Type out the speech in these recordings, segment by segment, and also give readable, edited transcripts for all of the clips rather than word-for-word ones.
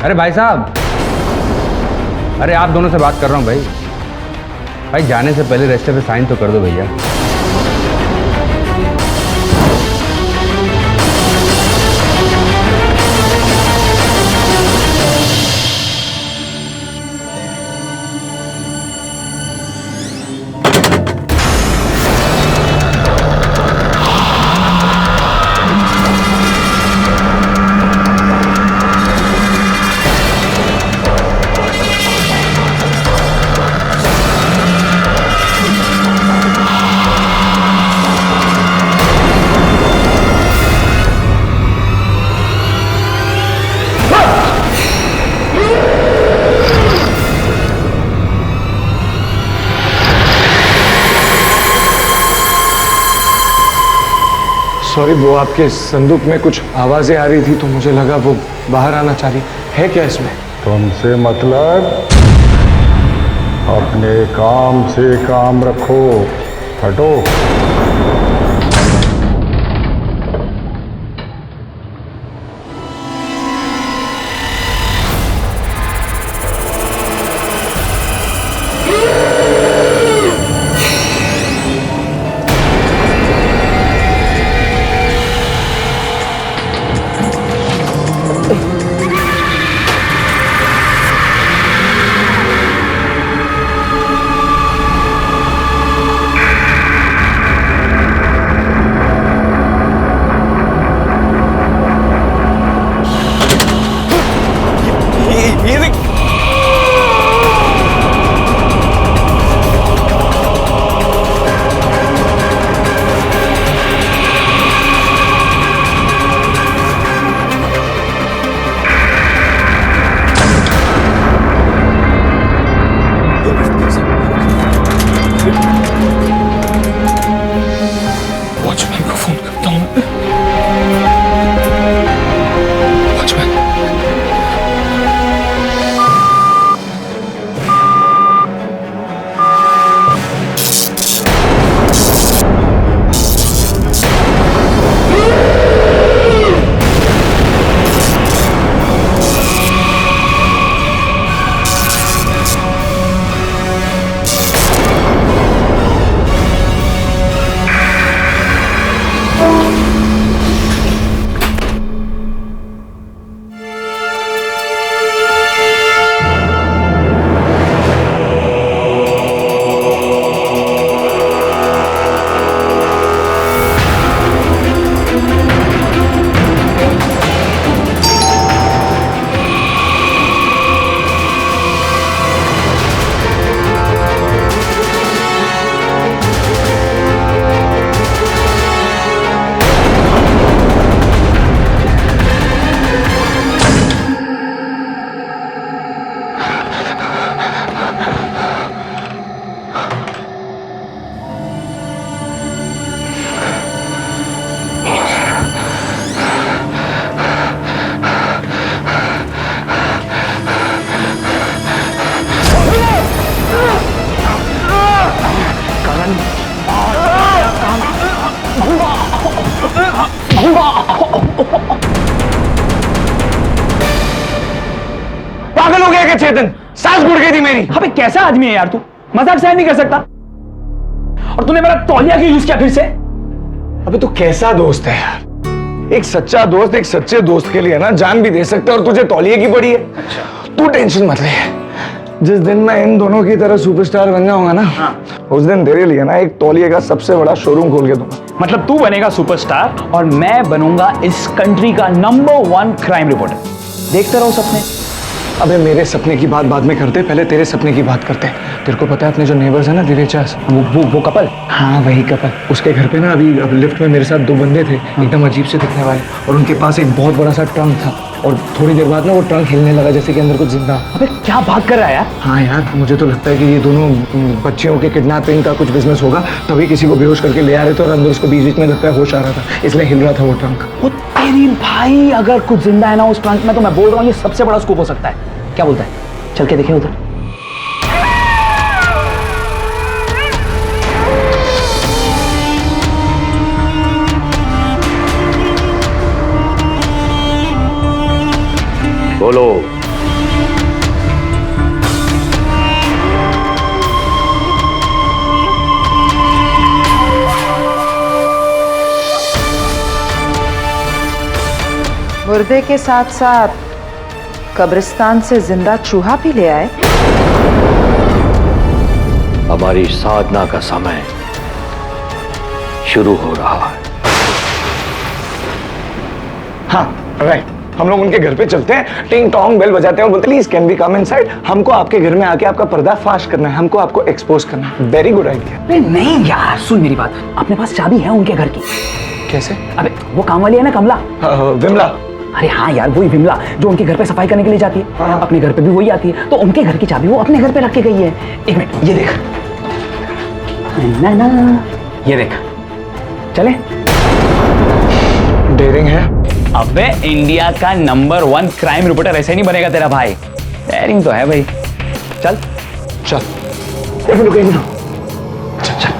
अरे भाई साहब, अरे आप दोनों से बात कर रहा हूँ भाई। भाई जाने से पहले रजिस्टर पे साइन तो कर दो भैया। सॉरी, वो आपके संदूक में कुछ आवाजें आ रही थी तो मुझे लगा वो बाहर आना चाह रही है। क्या इसमें? तुमसे मतलब अपने काम से काम रखो। हटो। पागल हो गया क्या चेतन? सांस घुट गई थी मेरी। अबे कैसा आदमी है यार तू, मजाक सहन नहीं कर सकता। और तूने मेरा तौलिया क्यों यूज किया फिर से? अबे तू कैसा दोस्त है यार? एक सच्चा दोस्त एक सच्चे दोस्त के लिए ना जान भी दे सकता है, और तुझे तौलिए की पड़ी है। अच्छा। तू टेंशन मत ले, जिस दिन मैं इन दोनों की तरह सुपरस्टार बन जाऊंगा ना, उस दिन तेरे लिए ना एक तौलिए का सबसे बड़ा शोरूम खोल के दूंगा। मतलब तू बनेगा सुपरस्टार और मैं बनूंगा इस कंट्री का नंबर 1 क्राइम रिपोर्टर। देखते रहो सपने। अबे मेरे सपने की बात बाद में करते, पहले तेरे सपने की बात करते। तेरे को पता है अपने जो नेबर्स है ना दिलेचास, वो कपल? हाँ वही कपल। उसके घर पे ना अभी लिफ्ट में मेरे साथ 2 बंदे थे, एकदम अजीब से दिखने वाले, और उनके पास एक बहुत बड़ा सा ट्रंक था, और थोड़ी देर बाद ना वो ट्रंक हिलने लगा जैसे कि अंदर कुछ जिंदा। अबे क्या बात कर रहा है यार? हाँ यार, मुझे तो लगता है कि ये दोनों बच्चियों के किडनैपिंग का कुछ बिजनेस होगा, तभी किसी को बेहोश करके ले आ रहे थे, और अंदर उसको बीच बीच में लगता है होश आ रहा था, इसलिए हिल रहा था वो ट्रंक। वो तेरी भाई, अगर कुछ जिंदा है ना उस ट्रंक में, तो मैं बोल रहा हूँ ये सबसे बड़ा स्कूप हो सकता है। क्या बोलता है? चल के देखें उधर। बोलो। मुर्दे के साथ साथ कब्रिस्तान से जिंदा चूहा भी ले आए। हमारी साधना का समय शुरू हो रहा है। हाँ राइट, हम लोग उनके घर पे चलते हैं, टिंग टोंग बेल बजाते हैं और बोलते हैं please can we come inside. हमको आपके घर में आके आपका पर्दाफाश करना है, हमको आपको एक्सपोज करना है। Very good idea. अरे नहीं यार, सुन मेरी बात, अपने पास चाबी है उनके घर की। कैसे? अबे वो काम वाली है ना, कमला। विमला। अरे हाँ यार, वही विमला जो उनके घर पे सफाई करने के लिए जाती है। हाँ। अपने घर पे भी वही आती है, तो उनके घर की चाबी वो अपने घर पे रख के गई है। एक मिनट, ये देख ना ना, ये देख, चले। डेयरिंग है। अबे इंडिया का नंबर 1 क्राइम रिपोर्टर ऐसे नहीं बनेगा तेरा भाई। डेयरिंग तो है भाई। चल चल। एक मिनट। चल चल।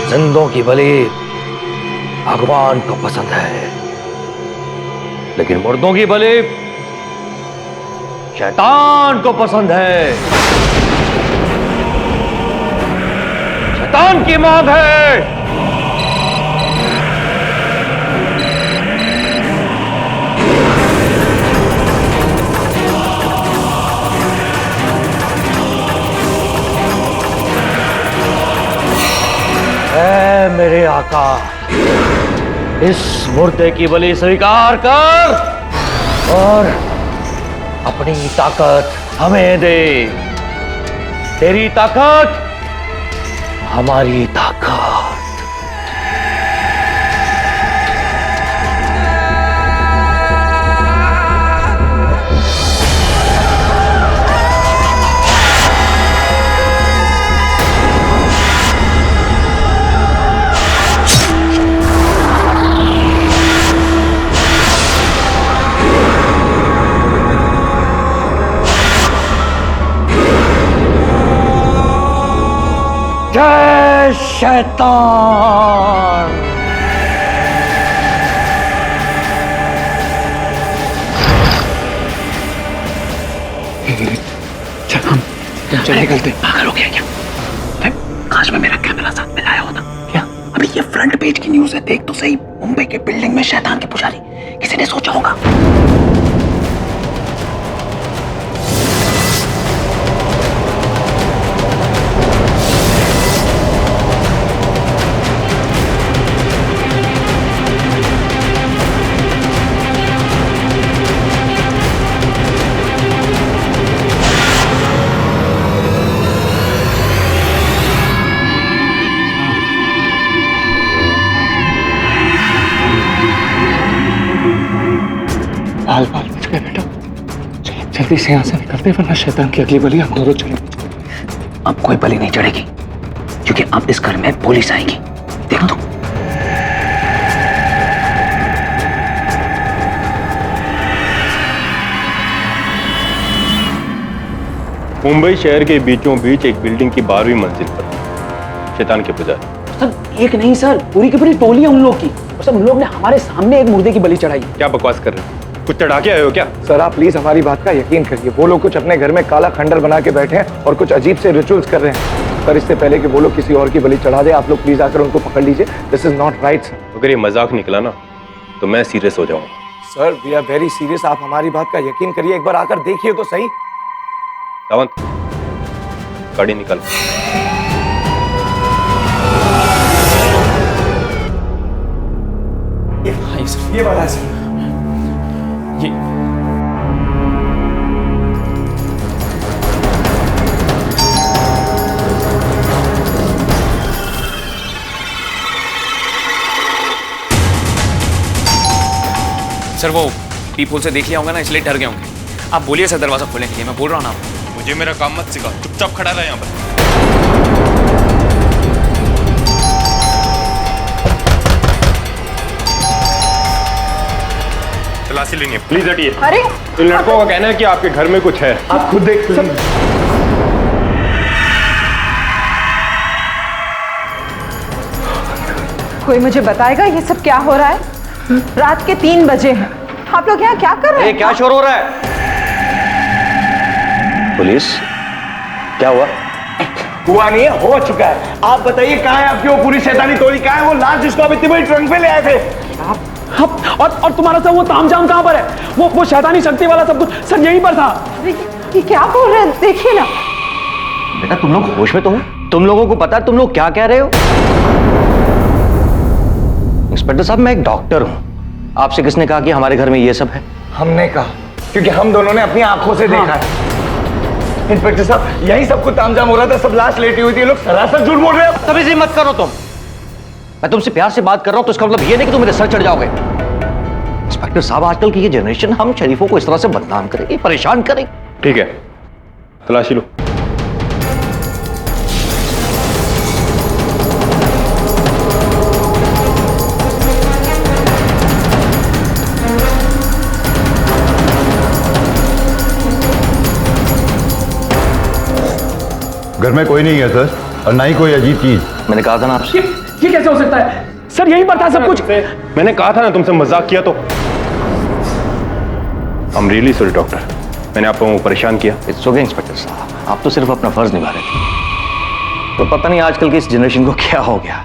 जिंदों की बलि भगवान को पसंद है, लेकिन मुर्दों की बलि शैतान को पसंद है। शैतान की मांग है। ऐ मेरे आका, इस मुर्दे की बलि स्वीकार कर और अपनी ताकत हमें दे। तेरी ताकत हमारी ताकत। जय शैतान। चल निकलते। पागल हो गया क्या? काश में मेरा कैमरा साथ में लाया होता। क्या? अभी ये फ्रंट पेज की न्यूज़ है, देख तो सही। मुंबई के बिल्डिंग में शैतान के पुजारी, किसी ने सोचा होगा? बाल बाल बच गए बेटा। जल्दी से यहाँ से निकलते, वरना शैतान की अगली बलि हम दोनों चलेंगे। अब कोई बलि नहीं चढ़ेगी, क्योंकि अब इस घर में पुलिस आएगी। देख तो। मुंबई शहर के बीचों बीच एक बिल्डिंग की 12वीं मंजिल पर शैतान के पुजारी। सर एक नहीं सर, पूरी की पूरी टोली है उन लोग की। और सब उन लोग ने हमारे सामने एक मुर्दे की बलि चढ़ाई। क्या बकवास कर रहे हैं? कुछ चढ़ा के आए हो क्या? सर आप प्लीज हमारी बात का यकीन करिए, वो लोग कुछ अपने घर में काला खंडर बना के बैठे हैं और कुछ अजीब से रिचुअल्स कर रहे हैं। पर इससे पहले कि वो लोग किसी और की बलि चढ़ा दे, आप लोग प्लीज आकर उनको पकड़ लीजिए। This is not right sir. अगर ये मजाक निकला ना तो मैं सीरियस हो जाऊंगा। Sir we are very serious, आप हमारी बात का यकीन करिए, एक बार आकर देखिए तो सही। सावंत, गाड़ी निकाल। ये वाला है सर। ये सर वो पीपुल से देख लिया होगा ना, इसलिए डर गए होंगे। आप बोलिए सर, दरवाजा खोलने के लिए। मैं बोल रहा हूँ ना आपको। मुझे मेरा काम मत सिखा, चुपचाप खड़ा रहा यहाँ पर। तलाशी लेंगे, प्लीज हटिए। अरे इन लड़कों का कहना है कि आपके घर में कुछ है। आप खुद देख कोई मुझे बताएगा ये सब क्या हो रहा है? रात के 3 बजे हैं, आप लोग यहाँ क्या कर रहे हैं? क्या शोर हो रहा है? पुलिस, क्या हुआ? हुआ नहीं है, हो चुका है। आप बताइए कहाँ है आपकी वो पूरी शैतानी टोली? कहाँ है वो लाश जिसको आप इतनी बड़ी ट्रंक में ले आए थे? और तुम्हारा सब वो तामझाम कहाँ पर है? वो शैतानी शक्ति वाला सब कुछ सर यहीं पर था। ये क्या बोल रहे हैं? देखिए ना। बेटा तुम लोग होश में तो हो? तुम लोगों को पता है तुम लोग क्या कह रहे हो? इंस्पेक्टर साहब, मैं एक डॉक्टर हूं। आपसे किसने कहा कि हमारे घर में ये सब है? हमने कहा, क्योंकि हम दोनों ने अपनी आंखों से देखा है। इंस्पेक्टर साहब, यही सब कुछ तामझाम हो रहा था, सब लाश लेटी हुई थी, ये लोग सरासर झूठ बोल रहे हैं। तभी से मत करो तुम। मैं तुमसे प्यार से बात कर रहा हूं तो इसका मतलब ये नहीं कि तुम मेरे सर चढ़ जाओगे। इंस्पेक्टर साहब, आजकल की ये जनरेशन हम शरीफों को इस तरह से बदनाम करेगी, परेशान करेगी। ठीक है, तलाशी लो। घर में कोई नहीं है सर, और ना ही कोई अजीब चीज। मैंने कहा था ना आपसे। ये कैसे हो सकता है? सर यहीं पर था सब कुछ। मैंने कहा था ना तुमसे मजाक किया तो। I am really sorry doctor, मैंने आप लोगों को परेशान किया। इट्स ओके इंस्पेक्टर साहब, आप तो सिर्फ अपना फर्ज निभा रहे थे। तो पता नहीं आजकल की इस जनरेशन को क्या हो गया,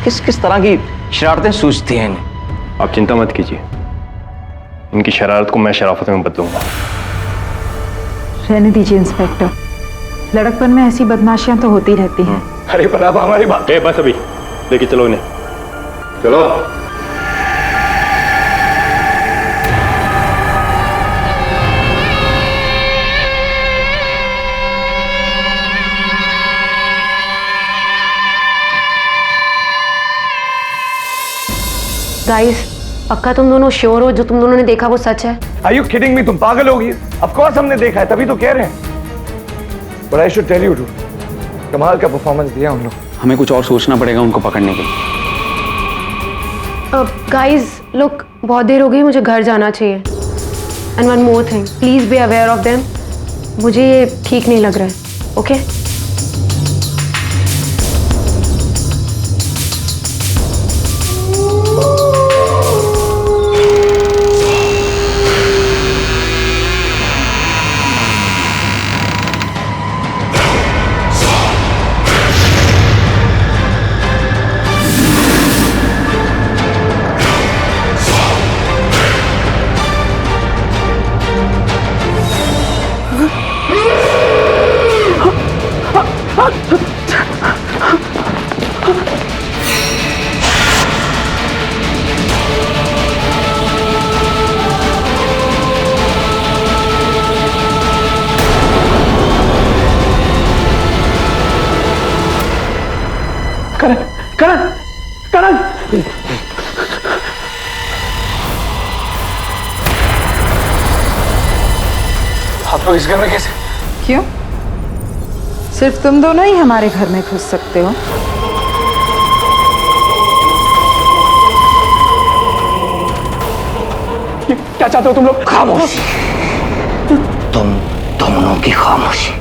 किस किस तरह की शरारतें सूझती हैं इन्हें। आप चिंता मत कीजिए, इनकी शरारत को मैं शराफत में बदलूंगा। रहने दीजिए इंस्पेक्टर, लड़कपन में ऐसी बदमाशियां तो होती रहती हैं। अरे पर आप हमारी बात। बस अभी लेके चलो इन्हें, चलो। गाइस, पक्का तुम दोनों श्योर हो जो तुम दोनों ने देखा वो सच है? Are you kidding me? तुम पागल हो गई? Of course हमने देखा है, तभी तो कह रहे हैं। But I should tell you too, कमाल का परफॉर्मेंस दिया उन लोग। हमें कुछ और सोचना पड़ेगा उनको पकड़ने के लिए। गाइस, लुक, बहुत देर हो गई, मुझे घर जाना चाहिए। And one more thing, please be aware of them. मुझे ये ठीक नहीं लग रहा है। ओके? करण, करण, करण। आप लोग इस घर में कैसे? क्यों? सिर्फ तुम दोनों ही हमारे घर में घुस सकते हो? क्या चाहते हो तुम लोग? खामोश, तुम दोनों की खामोशी,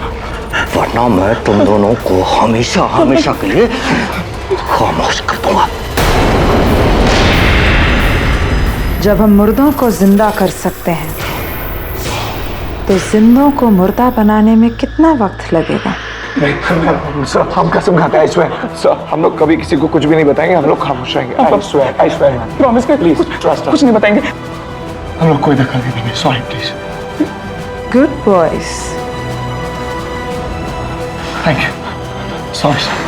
वरना मैं तुम दोनों को हमेशा हमेशा के लिए खामोश कर दूंगा। जब हम मुर्दों को जिंदा कर सकते हैं तो जिंदों को मुर्दा बनाने में कितना वक्त लगेगा? सर, हम कसम खाते हैं, I swear, सर, हम लोग कभी किसी को कुछ भी नहीं बताएंगे, हम लोग खामोश रहेंगे। I swear, प्रॉमिस कर, प्लीज ट्रस्ट कुछ नहीं बताएंगे। हम लोग कोई दखल नहीं देंगे। Sorry please. Good boys. Thank you. Sorry sir.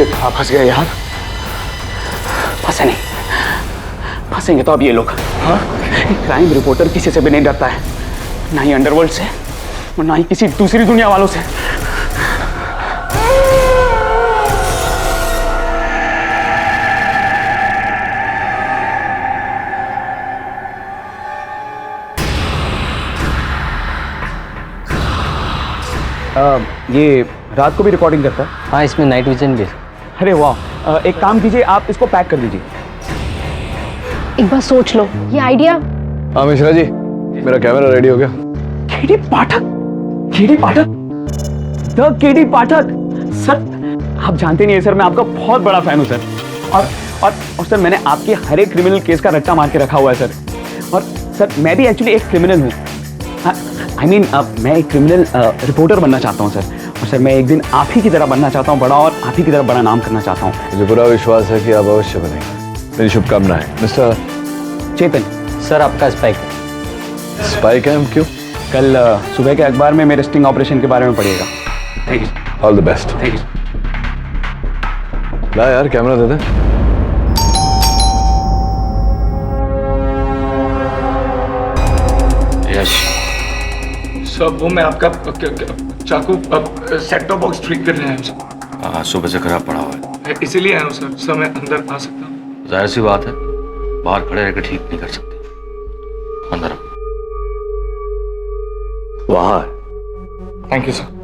कहाँ फंस गए यार? फंसे नहीं, फंसेंगे तो अब ये लोग। हाँ, क्राइम रिपोर्टर किसी से भी नहीं डरता है, ना ही अंडरवर्ल्ड से और ना ही किसी दूसरी दुनिया वालों से। ये रात को भी रिकॉर्डिंग करता है? हाँ, इसमें नाइट विजन भी। अरे वाह, एक काम कीजिए, आप इसको पैक कर दीजिए। एक बार सोच लो, ये आइडिया। हाँ मिश्रा जी, मेरा कैमरा रेडी हो गया। KD Pathak, KD Pathak, the KD Pathak. Sir आप जानते नहीं है सर, मैं आपका बहुत बड़ा फैन हूँ सर। और सर मैंने आपके हर एक क्रिमिनल केस का रट्टा मार के रखा हुआ है सर। और सर मैं भी एक्चुअली एक क्रिमिनल हूँ। आई मीन मैं एक क्रिमिनल रिपोर्टर बनना चाहता हूँ सर। और सर मैं एक दिन आप ही की तरह बनना चाहता हूँ बड़ा, और आप ही की तरह बड़ा नाम करना चाहता हूँ। मुझे पूरा विश्वास है कि आप अवश्य बनेंगे। मेरी शुभकामनाएं। मिस्टर चेतन। सर आपका स्पाइक। स्पाई कैम क्यों? कल सुबह के अखबार में मेरे स्टिंग ऑपरेशन के बारे में पढ़िएगा। Thank you. All the best. Thank you. ला यार, कैमरा दे दे। यश, सर वो मैं आपका चाकू सेट टॉप बॉक्स ठीक कर रहे हैं सर। हाँ सुबह से खराब पड़ा हुआ है। इसीलिए आया हूँ सर। सर मैं अंदर आ सकता हूँ? जाहिर सी बात है, बाहर खड़े रहकर ठीक नहीं कर सकते। अंदर आओ। वहाँ थैंक यू सर।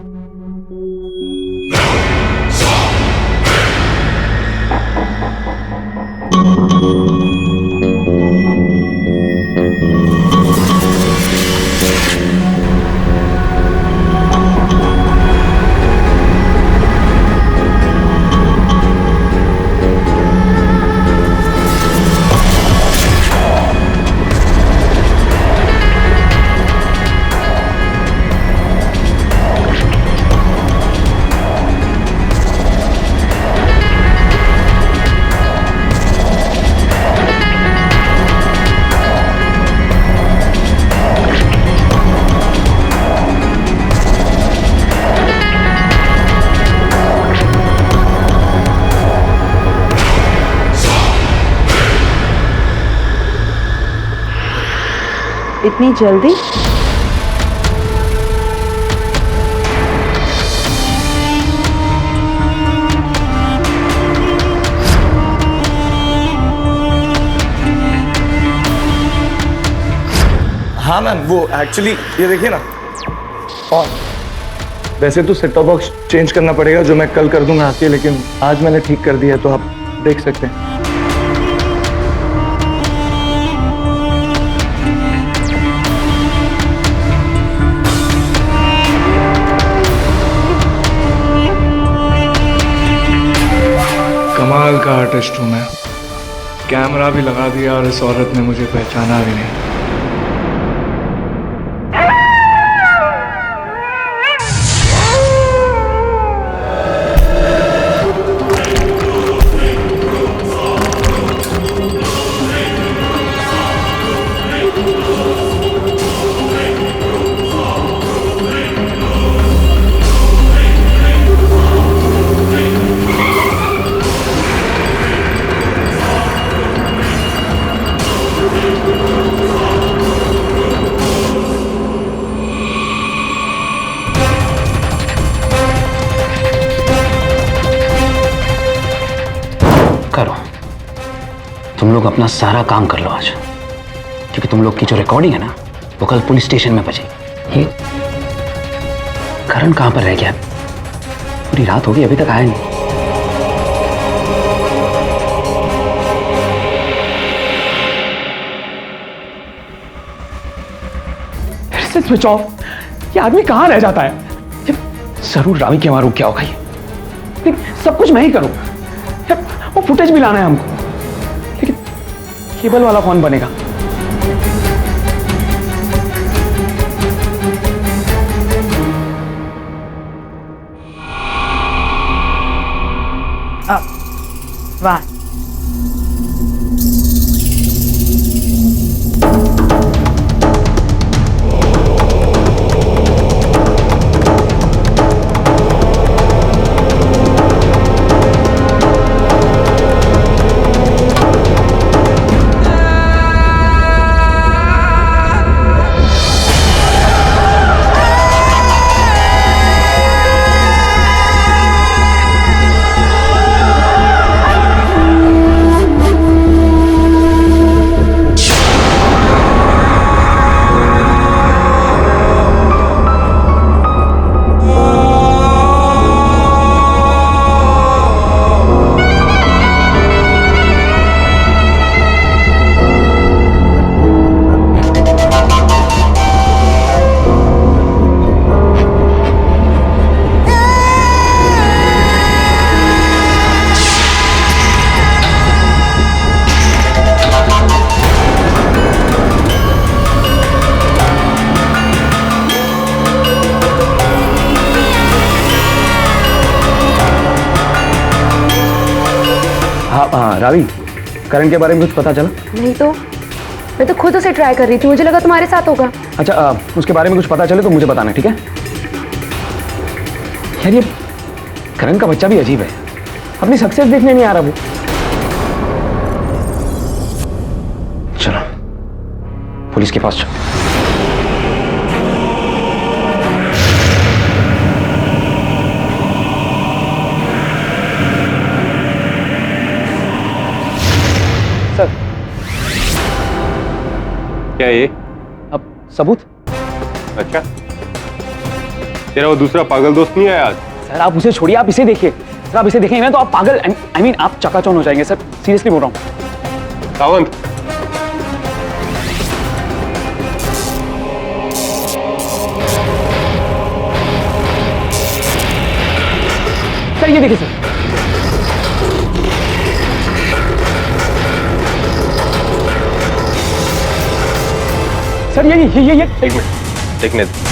इतनी जल्दी? हाँ मैम, वो एक्चुअली ये देखिए ना। और वैसे तो सेट टॉप बॉक्स चेंज करना पड़ेगा, जो मैं कल कर दूंगा आके, लेकिन आज मैंने ठीक कर दिया, तो आप देख सकते हैं। कमाल का आर्टिस्ट हूँ मैं। कैमरा भी लगा दिया और इस औरत ने मुझे पहचाना भी नहीं। करो, तुम लोग अपना सारा काम कर लो आज, क्योंकि तुम लोग की जो रिकॉर्डिंग है ना, वो कल पुलिस स्टेशन में बजेगी। ये करण कहाँ पर रह गया? पूरी रात हो गई, अभी तक आया नहीं। फिर से स्विच ऑफ। ये आदमी कहाँ रह जाता है? जरूर रावी के वहां रुक गया होगा ये। लेकिन सब कुछ मैं ही करूं। वो फुटेज भी लाना है हमको, लेकिन केबल वाला कौन बनेगा? वाह, हाँ रावी, करण के बारे में कुछ पता चला? नहीं तो मैं तो खुद उसे ट्राई कर रही थी, मुझे लगा तुम्हारे साथ होगा। अच्छा, उसके बारे में कुछ पता चले तो मुझे बताना, ठीक है? यार ये करण का बच्चा भी अजीब है, अपनी सक्सेस देखने नहीं आ रहा वो। चलो पुलिस के पास चलो। सर, क्या ये? अब सबूत? अच्छा, तेरा वो दूसरा पागल दोस्त नहीं आया आज? सर आप उसे छोड़िए, आप इसे देखिए। सर आप इसे देखेंगे ना तो आप पागल, आई मीन आप चकाचौंध हो जाएंगे सर, सीरियसली बोल रहा हूँ। सावंत, सर ये देखिए सर, सर ये एक मिनट देखने दे।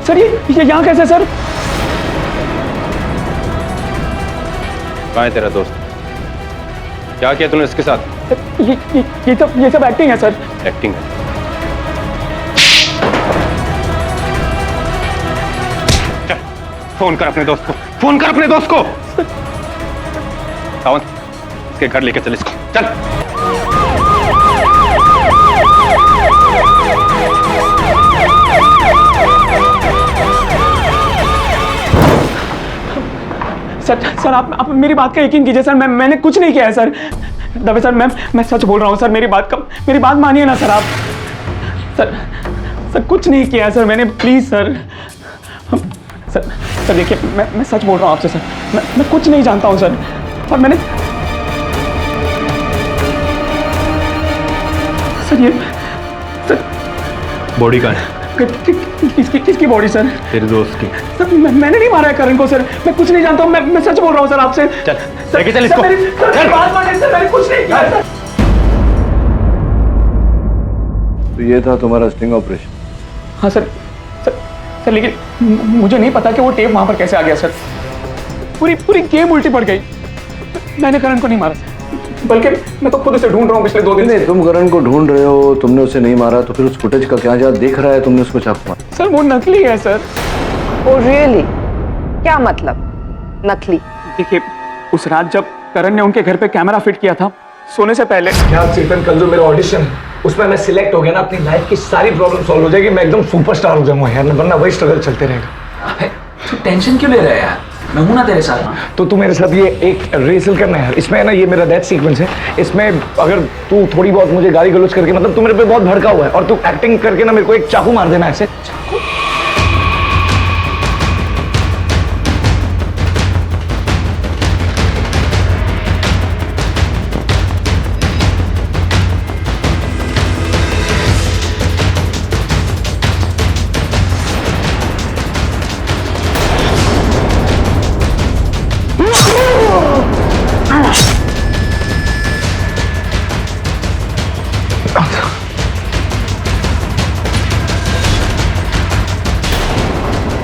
सर ये यहाँ कैसे सर? कहाँ है तेरा दोस्त? क्या किया तूने इसके साथ? ये सब एक्टिंग है सर। एक्टिंग है? चल फोन कर अपने दोस्त को, फोन कर अपने दोस्त को। सावंत, इसके घर लेके चल इसको, चल। सर आप मेरी बात का यकीन कीजिए सर, मैंने कुछ नहीं किया है सर। दबे सर, मैं सच बोल रहा हूँ सर, मेरी बात मानिए ना सर आप। सर कुछ नहीं किया है सर मैंने, प्लीज सर। सर देखिए, मैं सच बोल रहा हूँ आपसे सर, मैं कुछ नहीं जानता हूँ सर। और मैंने सर ये सर बॉडी कहाँ है? किसकी बॉडी सर? तेरे दोस्त की। सर मैंने नहीं मारा है करण को सर, मैं कुछ नहीं जानता हूँ, मैं सच बोल रहा हूँ सर आपसे। चल लेके चल इसको, चल। बात मानिए सर, मैंने कुछ नहीं किया सर। तो ये था तुम्हारा स्टिंग ऑपरेशन? हाँ सर लेकिन मुझे नहीं पता कि वो टेप वहां पर कैसे आ गया सर। पूरी गेम उल्टी पड़ गई। मैंने करण को नहीं मारा सर, बल्कि मैं तो खुद उसे ढूंढ रहा हूँ पिछले 2 दिन से। तुम करण को ढूंढ रहे हो, तुमने उसे नहीं मारा, तो फिर उस फुटेज का क्या जहाँ देख रहा है तुमने उसको चाकू मारा? सर वो नकली है सर। Oh really? क्या मतलब नकली? देखिए, उस रात जब करण ने उनके घर पे कैमरा फिट किया था सोने से पहले। क्या चेतन, कल जो मेरा ऑडिशन है उसमें मैं सिलेक्ट हो गया ना, अपनी लाइफ की सारी प्रॉब्लम सॉल्व हो जाएगी, मैं एकदम सुपरस्टार हो जाऊंगा यार, वरना वही स्ट्रगल चलते रहेगा। तू टेंशन क्यों ले रहा है यार, मैं हूं ना तेरे साथ। तो तू मेरे साथ ये एक रिहर्सल करना है यार, इसमें है ना, ये मेरा डेथ सीक्वेंस है, इसमें अगर तू थोड़ी बहुत मुझे गाली गलौज करके, मतलब तू मेरे पे बहुत भड़का हुआ है, और तू एक्टिंग करके ना मेरे को एक चाकू मार देना ऐसे।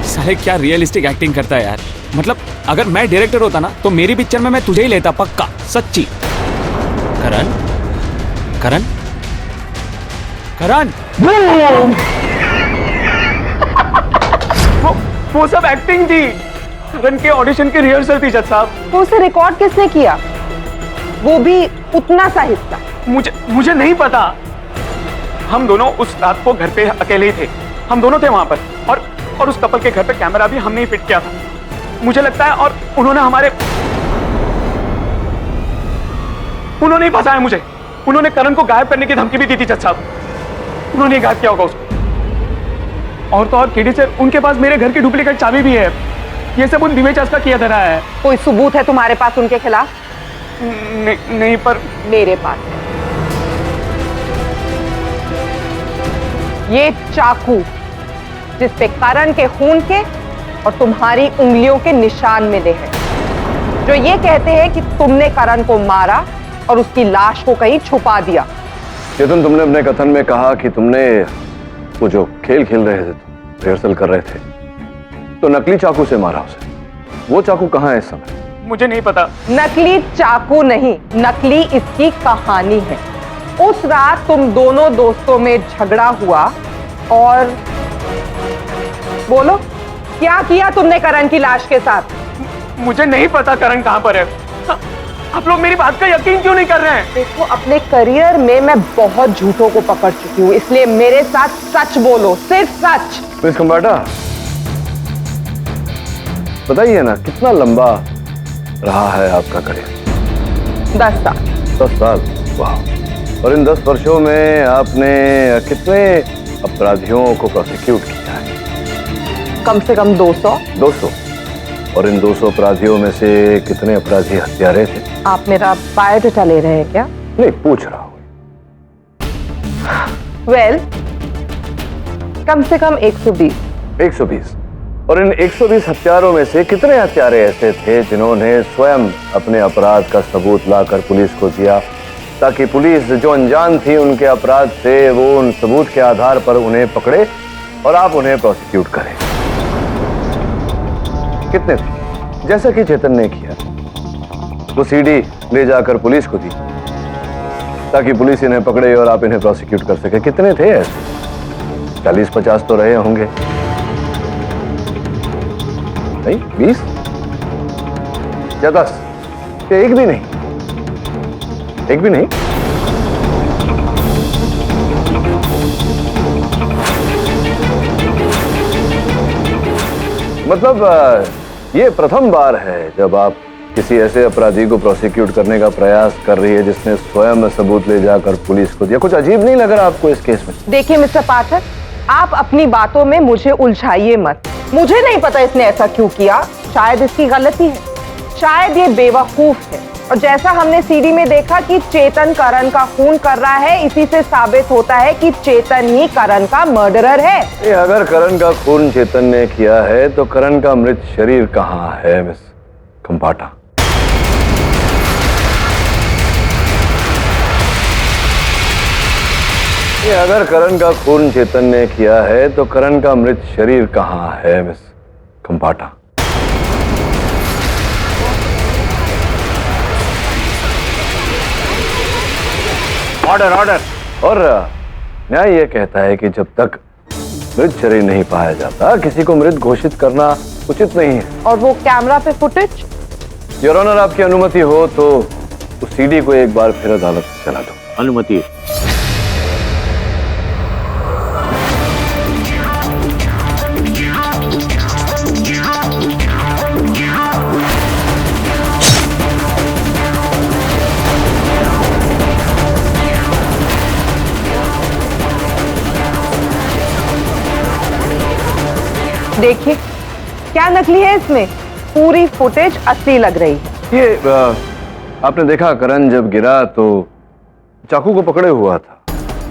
साले क्या रियलिस्टिक एक्टिंग करता है यार। मतलब अगर मैं डायरेक्टर होता ना तो मेरी पिक्चर में मैं तुझे ही लेता, पक्का, सच्ची। करण करण करण वो सब एक्टिंग थी, करण के ऑडिशन की रिहर्सल थी जज साहब। तो उसे रिकॉर्ड किसने किया, वो भी उतना सा हिस्सा? मुझे नहीं पता। हम दोनों उस रात को घर पे अकेले ही थे, हम दोनों थे वहां पर, और उस कपल के घर पे कैमरा भी हमने ही फिट किया था, मुझे लगता है। और उन्होंने ही फंसाया मुझे। उन्होंने करण को गायब करने की धमकी भी दी थी जज साहब, उन्होंने गायब किया होगा उसको। और तो और केडी सर, उनके पास मेरे घर की डुप्लीकेट चाबी भी है। ये सब उन दिवेश का किया धरा है। कोई सबूत है तुम्हारे पास उनके खिलाफ? नहीं, पर मेरे पास है। ये चाकू जिस पे करण के खून के और तुम्हारी उंगलियों के निशान मिले हैं, जो ये कहते हैं कि तुमने करण को मारा और उसकी लाश को कहीं छुपा दिया। चेतन, तुमने अपने कथन में कहा कि तुमने वो जो खेल खेल रहे थे, रिहर्सल कर रहे थे, तो नकली चाकू से मारा उसे। वो चाकू कहाँ है इस समय? मुझे नहीं पता। नकली चाकू नहीं, नकली इसकी कहानी है। उस रात तुम दोनों दोस्तों में झगड़ा हुआ और बोलो क्या किया तुमने करण की लाश के साथ? मुझे नहीं पता करण कहाँ पर है। आप लोग मेरी बात का यकीन क्यों नहीं कर रहे हैं? देखो, अपने करियर में मैं बहुत झूठों को पकड़ चुकी हूँ, इसलिए मेरे साथ सच बोलो, सिर्फ सच। मिस खंबाटा, बताइए ना, कितना लंबा रहा है आपका करियर? 10 साल। 10 साल, वाह। और इन 10 वर्षों में आपने कितने अपराधियों को प्रोसिक्यूट किया है? कम से कम 200। 200? और इन 200 अपराधियों में से कितने अपराधी हत्यारे थे? आप मेरा बायोडाटा ले रहे हैं क्या? नहीं, पूछ रहा हूं। वेल, कम से कम 120। 120? और इन 120 हत्यारों में से कितने हत्यारे ऐसे थे जिन्होंने स्वयं अपने अपराध का सबूत लाकर पुलिस को दिया, ताकि पुलिस जो अनजान थी उनके अपराध से, वो उन सबूत के आधार पर उन्हें पकड़े और आप उन्हें प्रोसिक्यूट करें? कितने थे? जैसा कि चेतन ने किया, वो सीडी ले जाकर पुलिस को दी ताकि पुलिस इन्हें पकड़े और आप इन्हें प्रोसिक्यूट कर सके। कितने थे ऐसे? 40-50 तो रहे होंगे। नहीं, 20 या 10? क्या एक भी नहीं? एक भी नहीं? मतलब ये प्रथम बार है जब आप किसी ऐसे अपराधी को प्रोसिक्यूट करने का प्रयास कर रही है जिसने स्वयं सबूत ले जाकर पुलिस को दिया। कुछ अजीब नहीं लग रहा आपको इस केस में? देखिए मिस्टर पाठक, आप अपनी बातों में मुझे उलझाइए मत। मुझे नहीं पता इसने ऐसा क्यों किया। शायद इसकी गलती है, शायद ये बेवकूफ है। और जैसा हमने सीडी में देखा कि चेतन करण का खून कर रहा है, इसी से साबित होता है कि चेतन ही करण का मर्डरर है। अगर करण का खून चेतन ने किया है तो करण का मृत शरीर कहाँ है मिस खंबाटा? अगर करण का खून चेतन ने किया है तो करण का मृत शरीर कहाँ है मिस खंबाटा? Order order. और न्याय यह कहता है कि जब तक मृत शरीर नहीं पाया जाता, किसी को मृत घोषित करना उचित नहीं है। और वो कैमरा पे फुटेज? योर ऑनर, आपकी अनुमति हो तो उस सीडी को एक बार फिर अदालत में चला दो। अनुमति। देखिए क्या नकली है इसमें, पूरी फुटेज असली लग रही है। ये आपने देखा, करण जब गिरा तो चाकू को पकड़े हुआ था।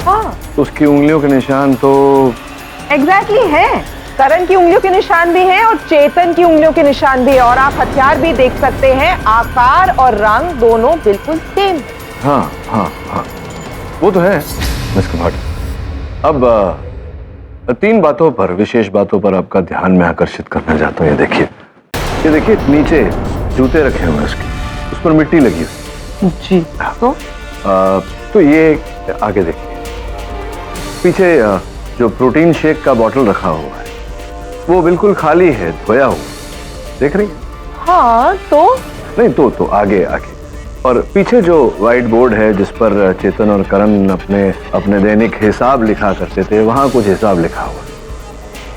हाँ, तो उसकी उंगलियों के निशान तो एग्जैक्टली हैं। करण की उंगलियों के निशान भी हैं और चेतन की उंगलियों के निशान भी है। और आप हथियार भी देख सकते हैं, आकार और रंग दोनों बिल्कुल सेम। हाँ हाँ हाँ, वो तो है मिस खंबाटा। अब 3 बातों पर, विशेष बातों पर आपका ध्यान मैं आकर्षित करना चाहता हूँ। ये देखिए नीचे जूते रखे हुए उसके, उस पर मिट्टी लगी हुई जी। तो ये आगे देखिए, पीछे जो प्रोटीन शेक का बॉटल रखा हुआ है वो बिल्कुल खाली है, धोया हुआ, देख रही है? हाँ तो नहीं तो आगे आगे। और पीछे जो व्हाइट बोर्ड है जिस पर चेतन और करण अपने दैनिक हिसाब लिखा करते थे, वहां कुछ हिसाब लिखा हुआ,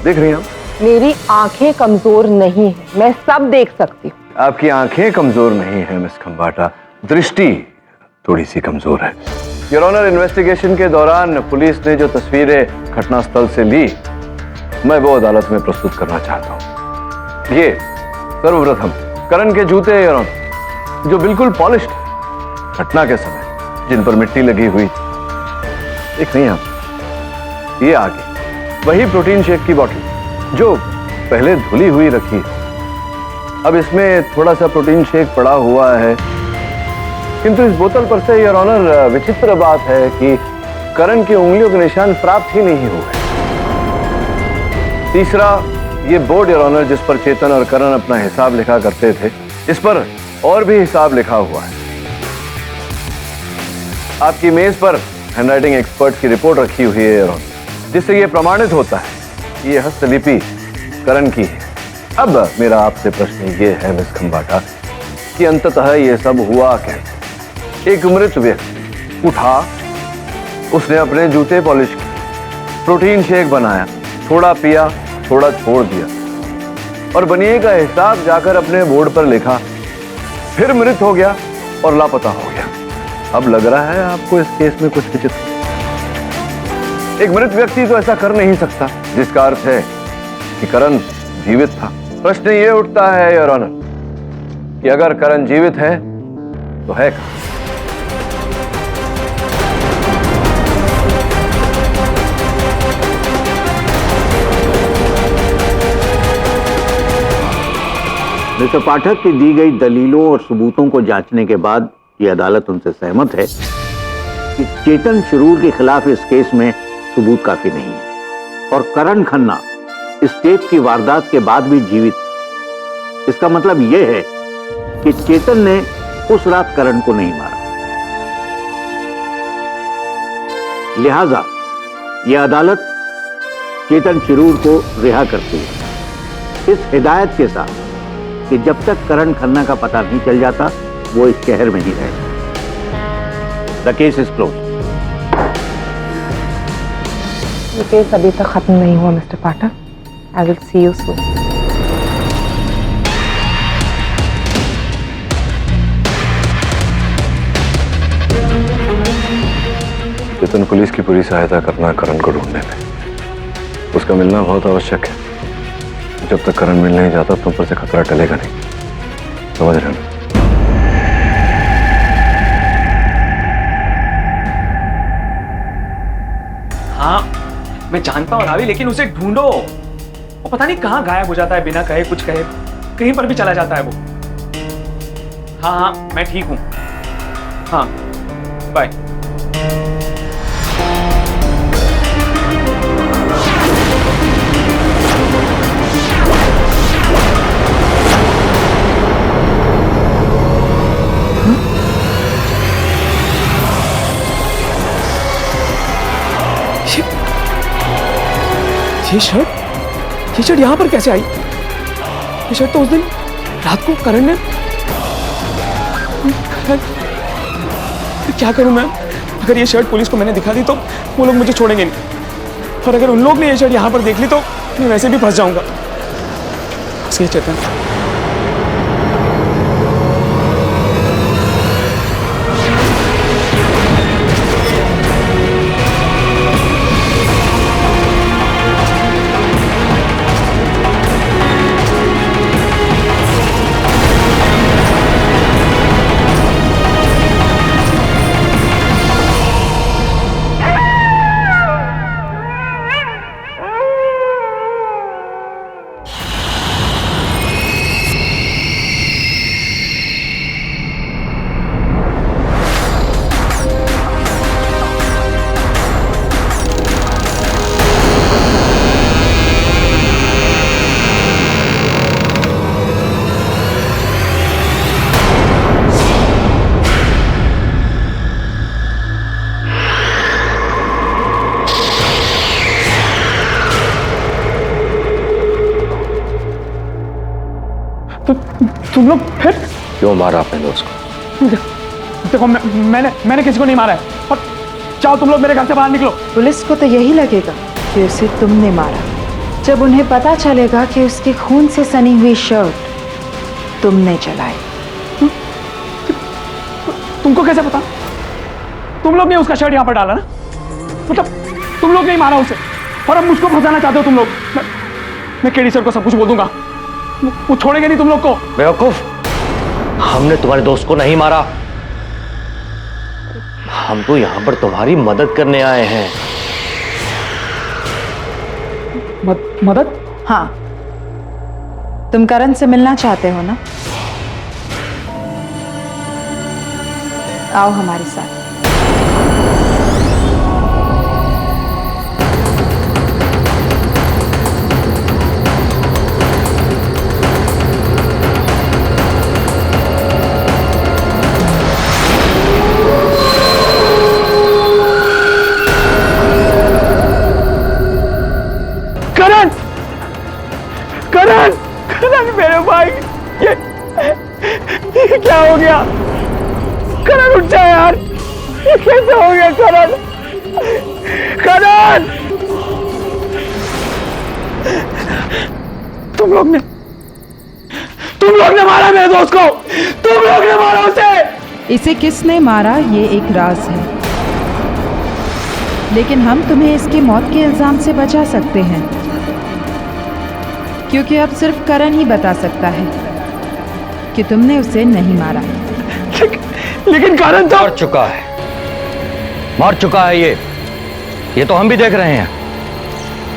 देख रही हैं आप? मेरी आंखें कमजोर नहीं है, मैं सब देख सकती हूँ। आपकी आंखें कमजोर नहीं है मिस खंबाटा, दृष्टि थोड़ी सी कमजोर है। योर ऑनर, इन्वेस्टिगेशन के दौरान पुलिस ने जो तस्वीरें घटनास्थल से ली, मैं वो अदालत में प्रस्तुत करना चाहता हूँ। ये सर्वप्रथम करण के जूते योर ऑनर, जो बिल्कुल पॉलिश्ड है, घटना के समय जिन पर मिट्टी लगी हुई, देख नहीं आप? ये आगे वही प्रोटीन शेक की बोतल जो पहले धुली हुई रखी, अब इसमें थोड़ा सा प्रोटीन शेक पड़ा हुआ है, किंतु इस बोतल पर से योर ऑनर विचित्र बात है कि करण की उंगलियों के निशान प्राप्त ही नहीं हुए। तीसरा, ये बोर्ड योर ऑनर जिस पर चेतन और करण अपना हिसाब लिखा करते थे, इस पर और भी हिसाब लिखा हुआ है। आपकी मेज पर हैंडराइटिंग एक्सपर्ट की रिपोर्ट रखी हुई है योर ऑनर, जिससे यह प्रमाणित होता है कि यह हस्तलिपि करण की है। अब मेरा आपसे प्रश्न ये है मिस खंबाटा कि अंततः ये सब हुआ कैसे? एक मृत व्यक्ति उठा, उसने अपने जूते पॉलिश किए, प्रोटीन शेक बनाया, थोड़ा पिया, थोड़ा छोड़ दिया और बनिए का हिसाब जाकर अपने बोर्ड पर लिखा, फिर मृत हो गया और लापता हो गया। अब लग रहा है आपको इस केस में कुछ विचित्र। एक मृत व्यक्ति तो ऐसा कर नहीं सकता, जिसका अर्थ है कि करण जीवित था। प्रश्न ये उठता है योर ऑनर कि अगर करण जीवित है तो है कहाँ? मिस्टर पाठक की दी गई दलीलों और सबूतों को जांचने के बाद ये अदालत उनसे सहमत है कि चेतन शिरूर के खिलाफ इस केस में सबूत काफी नहीं है और करण खन्ना इस टेप की वारदात के बाद भी जीवित है। इसका मतलब यह है कि चेतन ने उस रात करण को नहीं मारा। लिहाजा यह अदालत चेतन शिरूर को रिहा करती है, इस हिदायत के साथ कि जब तक करण खन्ना का पता नहीं चल जाता वो इस शहर में ही रहेगा। The case is close. ये केस अभी तक खत्म नहीं हुआ mister Pathak. I will see you soon. Chetan police की पूरी सहायता करना करण को ढूंढने में। उसका मिलना बहुत आवश्यक है। जब तक करण मिल नहीं जाता तुम पर से खतरा टलेगा नहीं, समझ रहे हो? हाँ मैं जानता हूँ रावी, लेकिन उसे ढूंढो। वो पता नहीं कहाँ गायब हो जाता है बिना कहे कुछ कहे, कहीं पर भी चला जाता है वो। हाँ हाँ मैं ठीक हूँ। हाँ बाय। ये शर्ट यहाँ पर कैसे आई? ये शर्ट तो उस दिन रात को करण ने। क्या करूं मैं? अगर ये शर्ट पुलिस को मैंने दिखा दी तो वो लोग मुझे छोड़ेंगे नहीं, और अगर उन लोग ने ये शर्ट यहाँ पर देख ली तो मैं वैसे भी फंस जाऊंगा। सही चेतन। तुम लोग फिर क्यों मारा अपने दोस्त को? देखो मैंने किसी को नहीं मारा है, और जाओ तुम लोग मेरे घर से बाहर निकलो। पुलिस को तो यही लगेगा कि उसे तुमने मारा, जब उन्हें पता चलेगा कि उसके खून से सनी हुई शर्ट तुमने जलाई। तुमको कैसे पता? तुम लोग ने उसका शर्ट यहाँ पर डाला ना? मतलब तुम लोग नहीं मारा उसे, और अब मुझको फंसाना चाहते हो तुम लोग। मैं केडी सर को सब कुछ बोल दूंगा, वो छोड़ेंगे नहीं तुम लोग को। बेवकूफ, हमने तुम्हारे दोस्त को नहीं मारा। हम तो यहां पर तुम्हारी मदद करने आए हैं। मदद? हाँ, तुम करण से मिलना चाहते हो ना? आओ हमारे साथ। करण, करण, करण मेरे भाई, ये क्या हो गया? करण उठ जा यार, ये कैसे हो गया करण? करण, तुम लोग ने मारा मेरे दोस्त को, तुम लोग ने मारा उसे। इसे किसने मारा ये एक राज है, लेकिन हम तुम्हें इसकी मौत के इल्जाम से बचा सकते हैं, क्योंकि अब सिर्फ करण ही बता सकता है कि तुमने उसे नहीं मारा। लेकिन करण तो मर चुका है ये तो हम भी देख रहे हैं,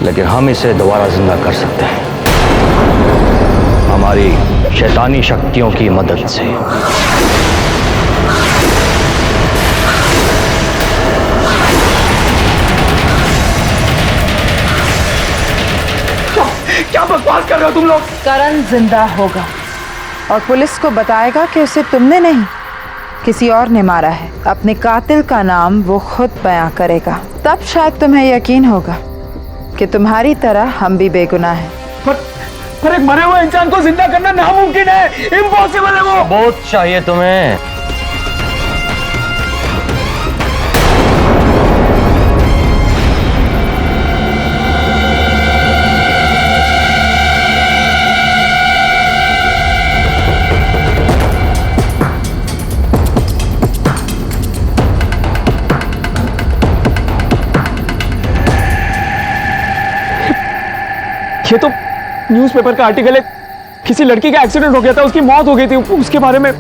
लेकिन हम इसे दोबारा जिंदा कर सकते हैं हमारी शैतानी शक्तियों की मदद से। क्या बकवास कर रहे हो तुम लोग? करण जिंदा होगा और पुलिस को बताएगा कि उसे तुमने नहीं किसी और ने मारा है। अपने कातिल का नाम वो खुद बयां करेगा, तब शायद तुम्हें यकीन होगा कि तुम्हारी तरह हम भी बेगुनाह हैं। पर एक मरे हुए इंसान को जिंदा करना नामुमकिन है, इम्पॉसिबल है वो। बहुत चाहिए तुम्हें। ये तो न्यूज़पेपर का आर्टिकल है, किसी लड़की का एक्सीडेंट हो गया था, उसकी मौत हो गई थी, उसके बारे में।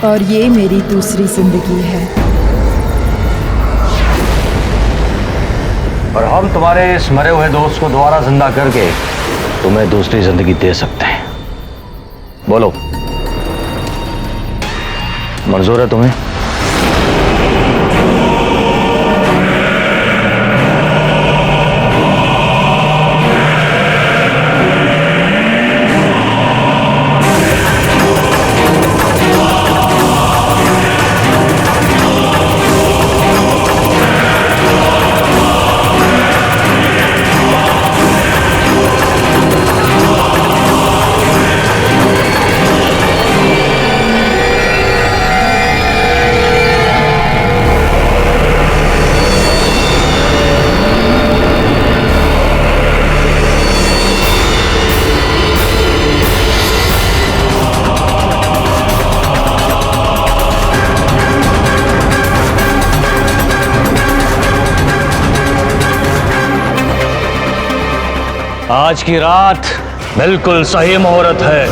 और ये मेरी दूसरी जिंदगी है। और हम तुम्हारे इस मरे हुए दोस्त को दोबारा जिंदा करके तुम्हें दूसरी जिंदगी दे सकते हैं। बोलो, मंजूर है तुम्हें? आज की रात बिल्कुल सही मुहूर्त है।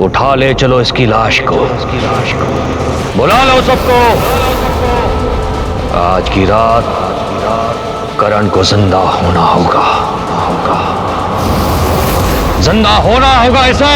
उठा ले चलो इसकी लाश को, बुला लो सबको। आज की रात करण को जिंदा होना होगा, जिंदा होना होगा इसे।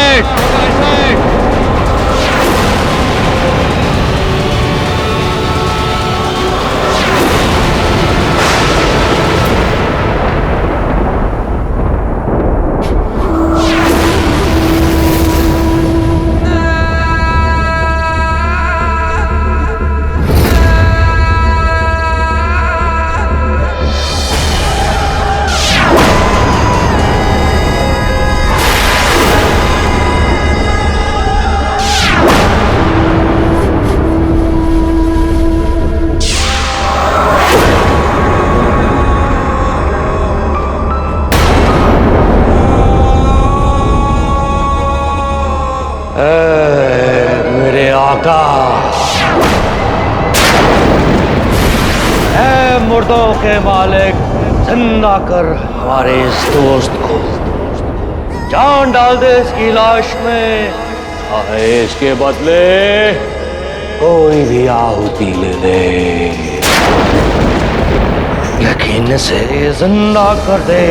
मौका। ऐ मुर्दों के मालिक, जिंदा कर हमारे इस दोस्त को, जान डाल दे इसकी लाश में, चाहे इसके बदले कोई भी आहुति ले ले, लेकिन इसे जिंदा कर दे।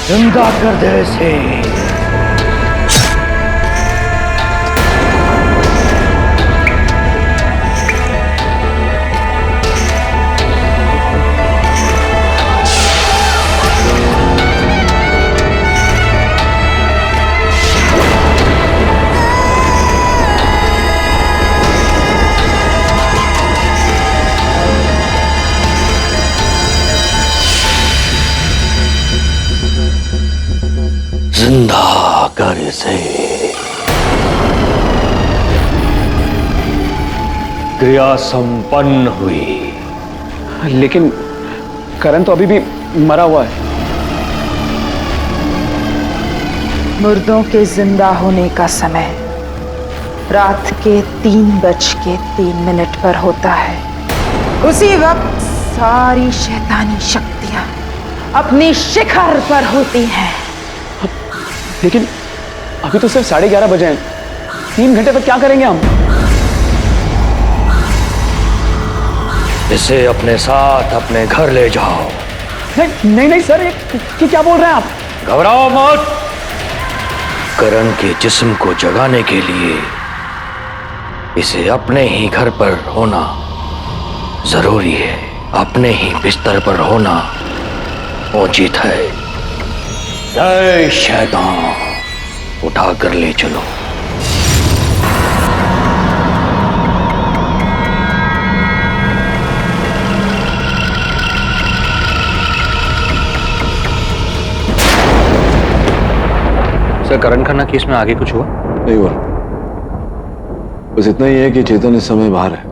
जिंदा कर दे इसे। जिंदा कर इसे। क्रिया संपन्न हुई, लेकिन करण तो अभी भी मरा हुआ है। मुर्दों के जिंदा होने का समय रात के 3:03 पर होता है। उसी वक्त सारी शैतानी शक्तियां अपनी शिखर पर होती हैं। लेकिन अभी तो सिर्फ 11:30 बजे हैं। 3 घंटे तक क्या करेंगे हम? इसे अपने साथ अपने घर ले जाओ। नहीं सर, ये क्या बोल रहे हैं आप? घबराओ मत। करण के जिस्म को जगाने के लिए इसे अपने ही घर पर होना जरूरी है। अपने ही बिस्तर पर होना उचित है। जय शैतान, उठा कर ले चलो। सर, करण खन्ना केस में आगे कुछ हुआ? नहीं हुआ, बस इतना ही है कि चेतन इस समय बाहर है।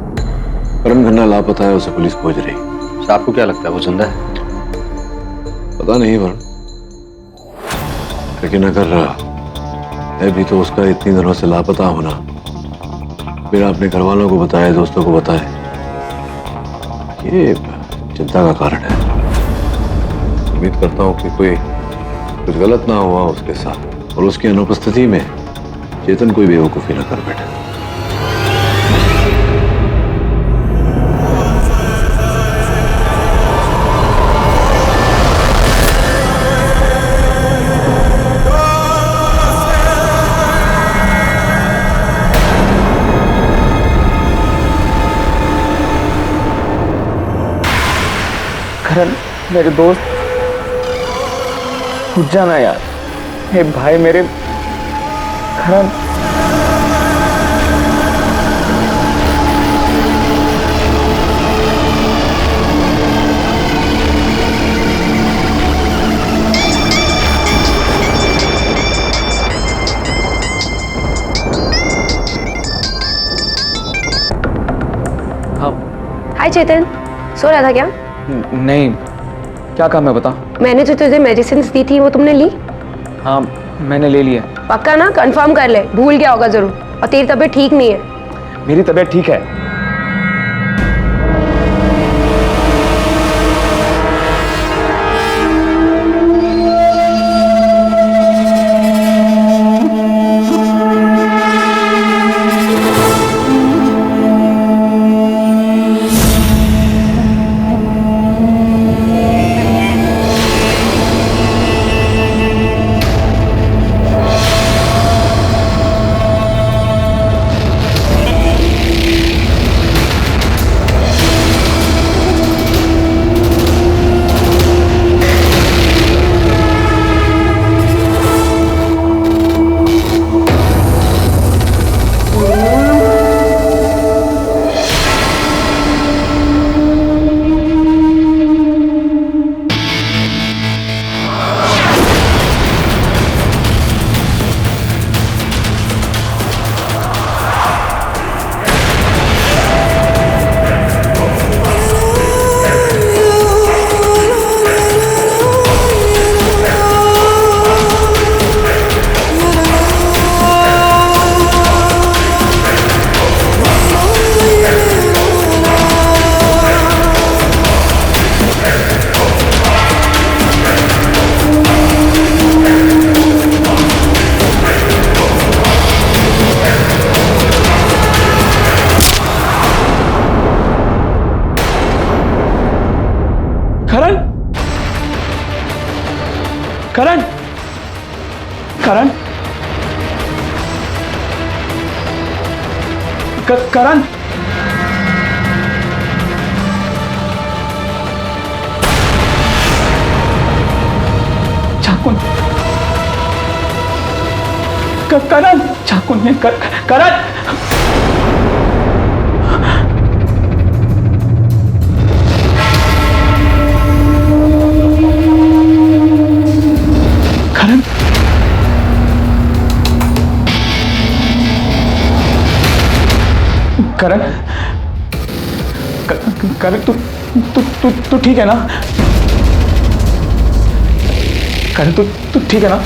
करण खन्ना लापता है, उसे पुलिस खोज रही। सर, आपको क्या लगता है वो जिंदा है? पता नहीं वरुण, लेकिन अगर है भी तो उसका इतनी दिनों से लापता होना बिना अपने घर वालों को बताए, दोस्तों को बताए, ये चिंता का कारण है। उम्मीद करता हूँ कि कोई कुछ गलत ना हुआ उसके साथ और उसकी अनुपस्थिति में चेतन कोई बेवकूफी न कर बैठे। करण मेरे दोस्त, उठ जाना यार। हे भाई मेरे करण। हाँ। हाय चेतन, सो रहा था क्या? नहीं, क्या काम है बता। मैंने जो तुझे मेडिसिन दी थी वो तुमने ली? हाँ, मैंने ले लिया। पक्का ना? कंफर्म कर ले, भूल गया होगा जरूर। और तेरी तबीयत ठीक नहीं है। मेरी तबीयत ठीक है। करण करण करण चाकू करण चाकू ने करण करण करण करण तू तू तू तू ठीक है ना? करण तू तू ठीक है ना?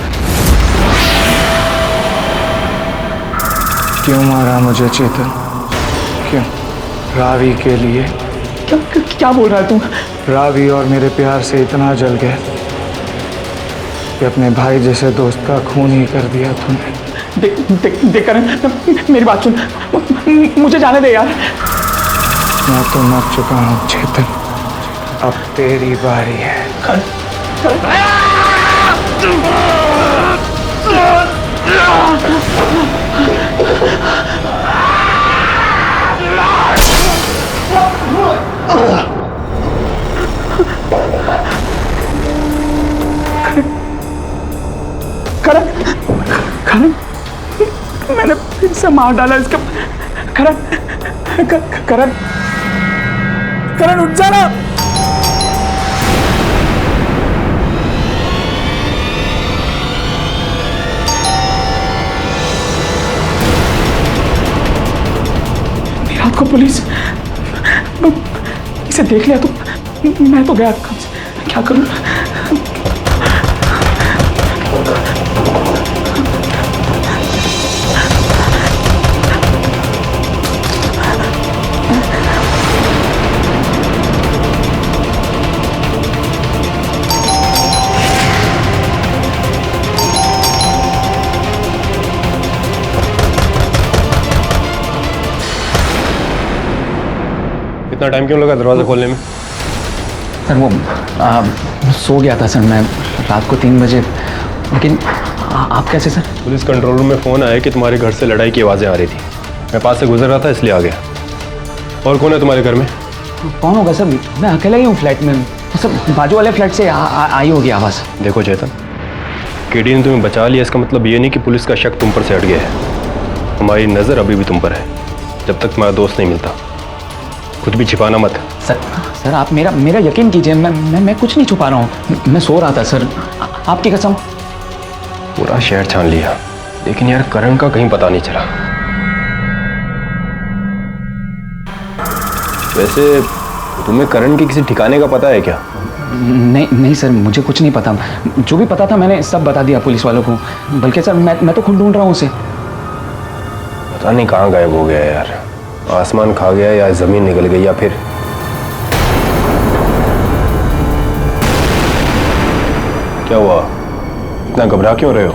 क्यों मारा मुझे चेतन? क्यों? रावी के लिए? क्या क्या बोल रहा है तू? रावी और मेरे प्यार से इतना जल गया कि अपने भाई जैसे दोस्त का खून ही कर दिया तूने। देख करण, मेरी बात सुन, मुझे जाने दे यार। मैं तो मर चुका हूँ चेतन, अब तेरी बारी है। करण करण मैंने फिर से मार डाला इसका। करण करण करण उठ जाना। रात को पुलिस इसे देख लिया तो मैं तो गया, क्या करूं? इतना टाइम क्यों लगा दरवाजा खोलने में? सर वो सो गया था सर मैं रात को 3 बजे। लेकिन आप कैसे सर? पुलिस कंट्रोल रूम में फ़ोन आया कि तुम्हारे घर से लड़ाई की आवाज़ें आ रही थी। मैं पास से गुजर रहा था इसलिए आ गया। और कौन है तुम्हारे घर में? कौन होगा सर? मैं अकेला ही हूँ फ्लैट में। सर बाजू वाले फ्लैट से आई होगी आवाज़। देखो चेतन, केडी ने तुम्हें बचा लिया, इसका मतलब ये नहीं कि पुलिस का शक तुम पर से हट गया है। हमारी नज़र अभी भी तुम पर है, जब तक तुम्हारा दोस्त नहीं मिलता। कुछ भी छिपाना मत। सर आप मेरा यकीन कीजिए, मैं कुछ नहीं छुपा रहा हूँ। मैं सो रहा था सर, आपकी कसम। पूरा शहर छान लिया, लेकिन यार करण का कहीं पता नहीं चला। वैसे तुम्हें करण के किसी ठिकाने का पता है क्या? नहीं सर, मुझे कुछ नहीं पता। जो भी पता था मैंने सब बता दिया पुलिस वालों को। बल्कि सर मैं तो खुद ढूंढ रहा हूँ उसे। पता नहीं कहाँ गायब हो गया यार। आसमान खा गया या जमीन निकल गई या फिर क्या हुआ? इतना घबरा क्यों रहे हो?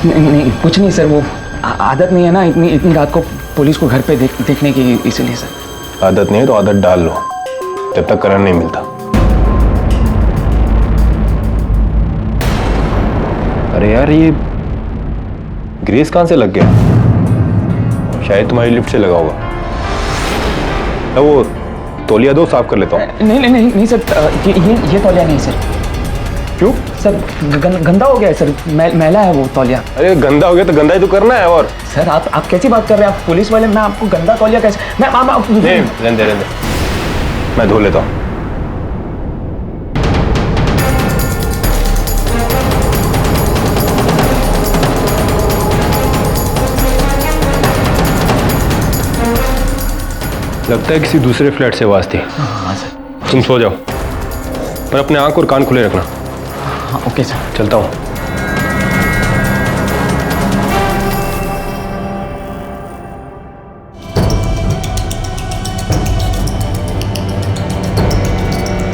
नहीं कुछ नहीं सर, वो आदत नहीं है ना इतनी रात को पुलिस को घर पे देखने की, इसीलिए सर। आदत नहीं है तो आदत डाल लो, जब तक करण नहीं मिलता। अरे यार ये ग्रेस कहाँ से लग गया? शायद तुम्हारी लिफ्ट से लगा होगा। वो तौलिया दो, साफ कर लेता हूँ। नहीं सर, ये तौलिया नहीं सर। क्यों सर? गंदा हो गया है सर, मैला है वो तौलिया। अरे गंदा हो गया तो गंदा ही तो करना है। और सर आप कैसी बात कर रहे हैं? आप पुलिस वाले, मैं आपको गंदा तौलिया कैसे? रहने दे, मैं धो लेता हूँ। लगता है किसी दूसरे फ्लैट से आवाज थी। हाँ सर। तुम सो जाओ, पर अपने आंख और कान खुले रखना। हाँ ओके सर। चलता हूँ।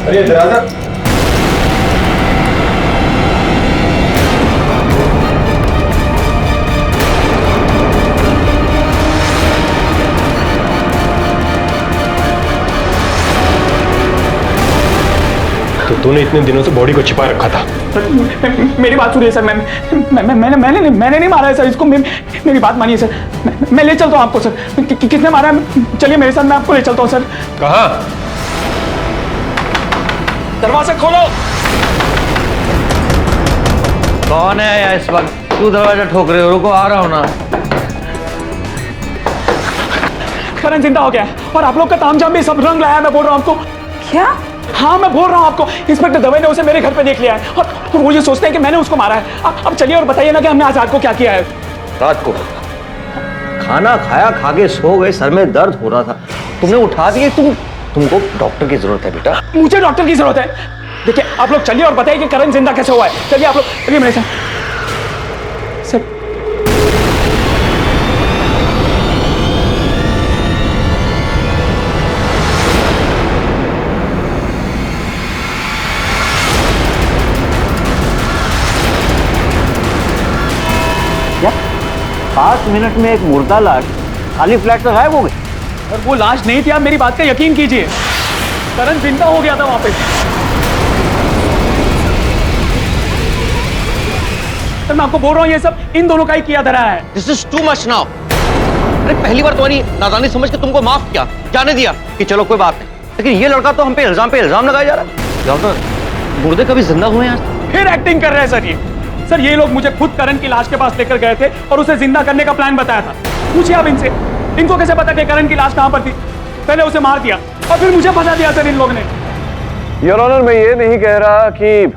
अरे दरवाजा तो तूने इतने दिनों से बॉडी को छिपा रखा था। मेरी बात सुनिए सर, मैंने नहीं मारा है सर इसको, मेरी बात मानिए सर, मैं ले चलता हूँ आपको सर। किसने मारा है? चलिए मेरे साथ, मैं आपको ले चलता हूँ सर। कहाँ? दरवाजा खोलो। कौन है आया इस वक्त? तू दरवाजा ठोक रहे हो? रुको, आ रहा हूं ना। करण जिंदा हो गया है और आप लोग का तामझाम भी सब रंग लाया है, मैं बोल रहा हूँ आपको। क्या? हाँ मैं बोल रहा हूँ आपको, इंस्पेक्टर दवे ने उसे मेरे घर पे देख लिया है और वो ये सोचते हैं कि मैंने उसको मारा है। अब चलिए और बताइए ना कि हमने आज रात को क्या किया है। रात को खाना खाया, खा के सो गए, सर में दर्द हो रहा था, तुमने उठा दिए। तुमको डॉक्टर की जरूरत है बेटा। मुझे डॉक्टर की जरूरत है। देखिए आप लोग चलिए और बताइए कि करण जिंदा कैसे हुआ है। चलिए आप लोग, चलिए मेरे साथ सर। क्या 5 मिनट में एक मुर्दा लाश खाली फ्लैट से गायब हो गई? और वो लाश नहीं थी, आप मेरी बात का यकीन कीजिए, करण जिंदा हो गया था वहां पे। सर मैं आपको बोल रहा हूँ ये सब इन दोनों का ही किया धरा है। This is too much now. अरे पहली बार तुम्हारी नादानी समझ के तुमको माफ किया, जाने दिया कि चलो कोई बात नहीं, लेकिन ये लड़का तो हम पे इल्जाम लगाया जा रहा है। डॉक्टर, मुर्दे कभी जिंदा हुए हैं? फिर एक्टिंग कर रहे हैं सर ये लोग मुझे खुद करण की लाश के पास लेकर गए थे और उसे जिंदा करने का प्लान बताया था। पूछिए आप इनसे, इनको कैसे पता कि करण की लाश कहां पर थी? पहले उसे मार दिया और फिर मुझे फंसा दिया सर इन लोगों ने। योर ऑनर, मैं ये नहीं कह रहा कि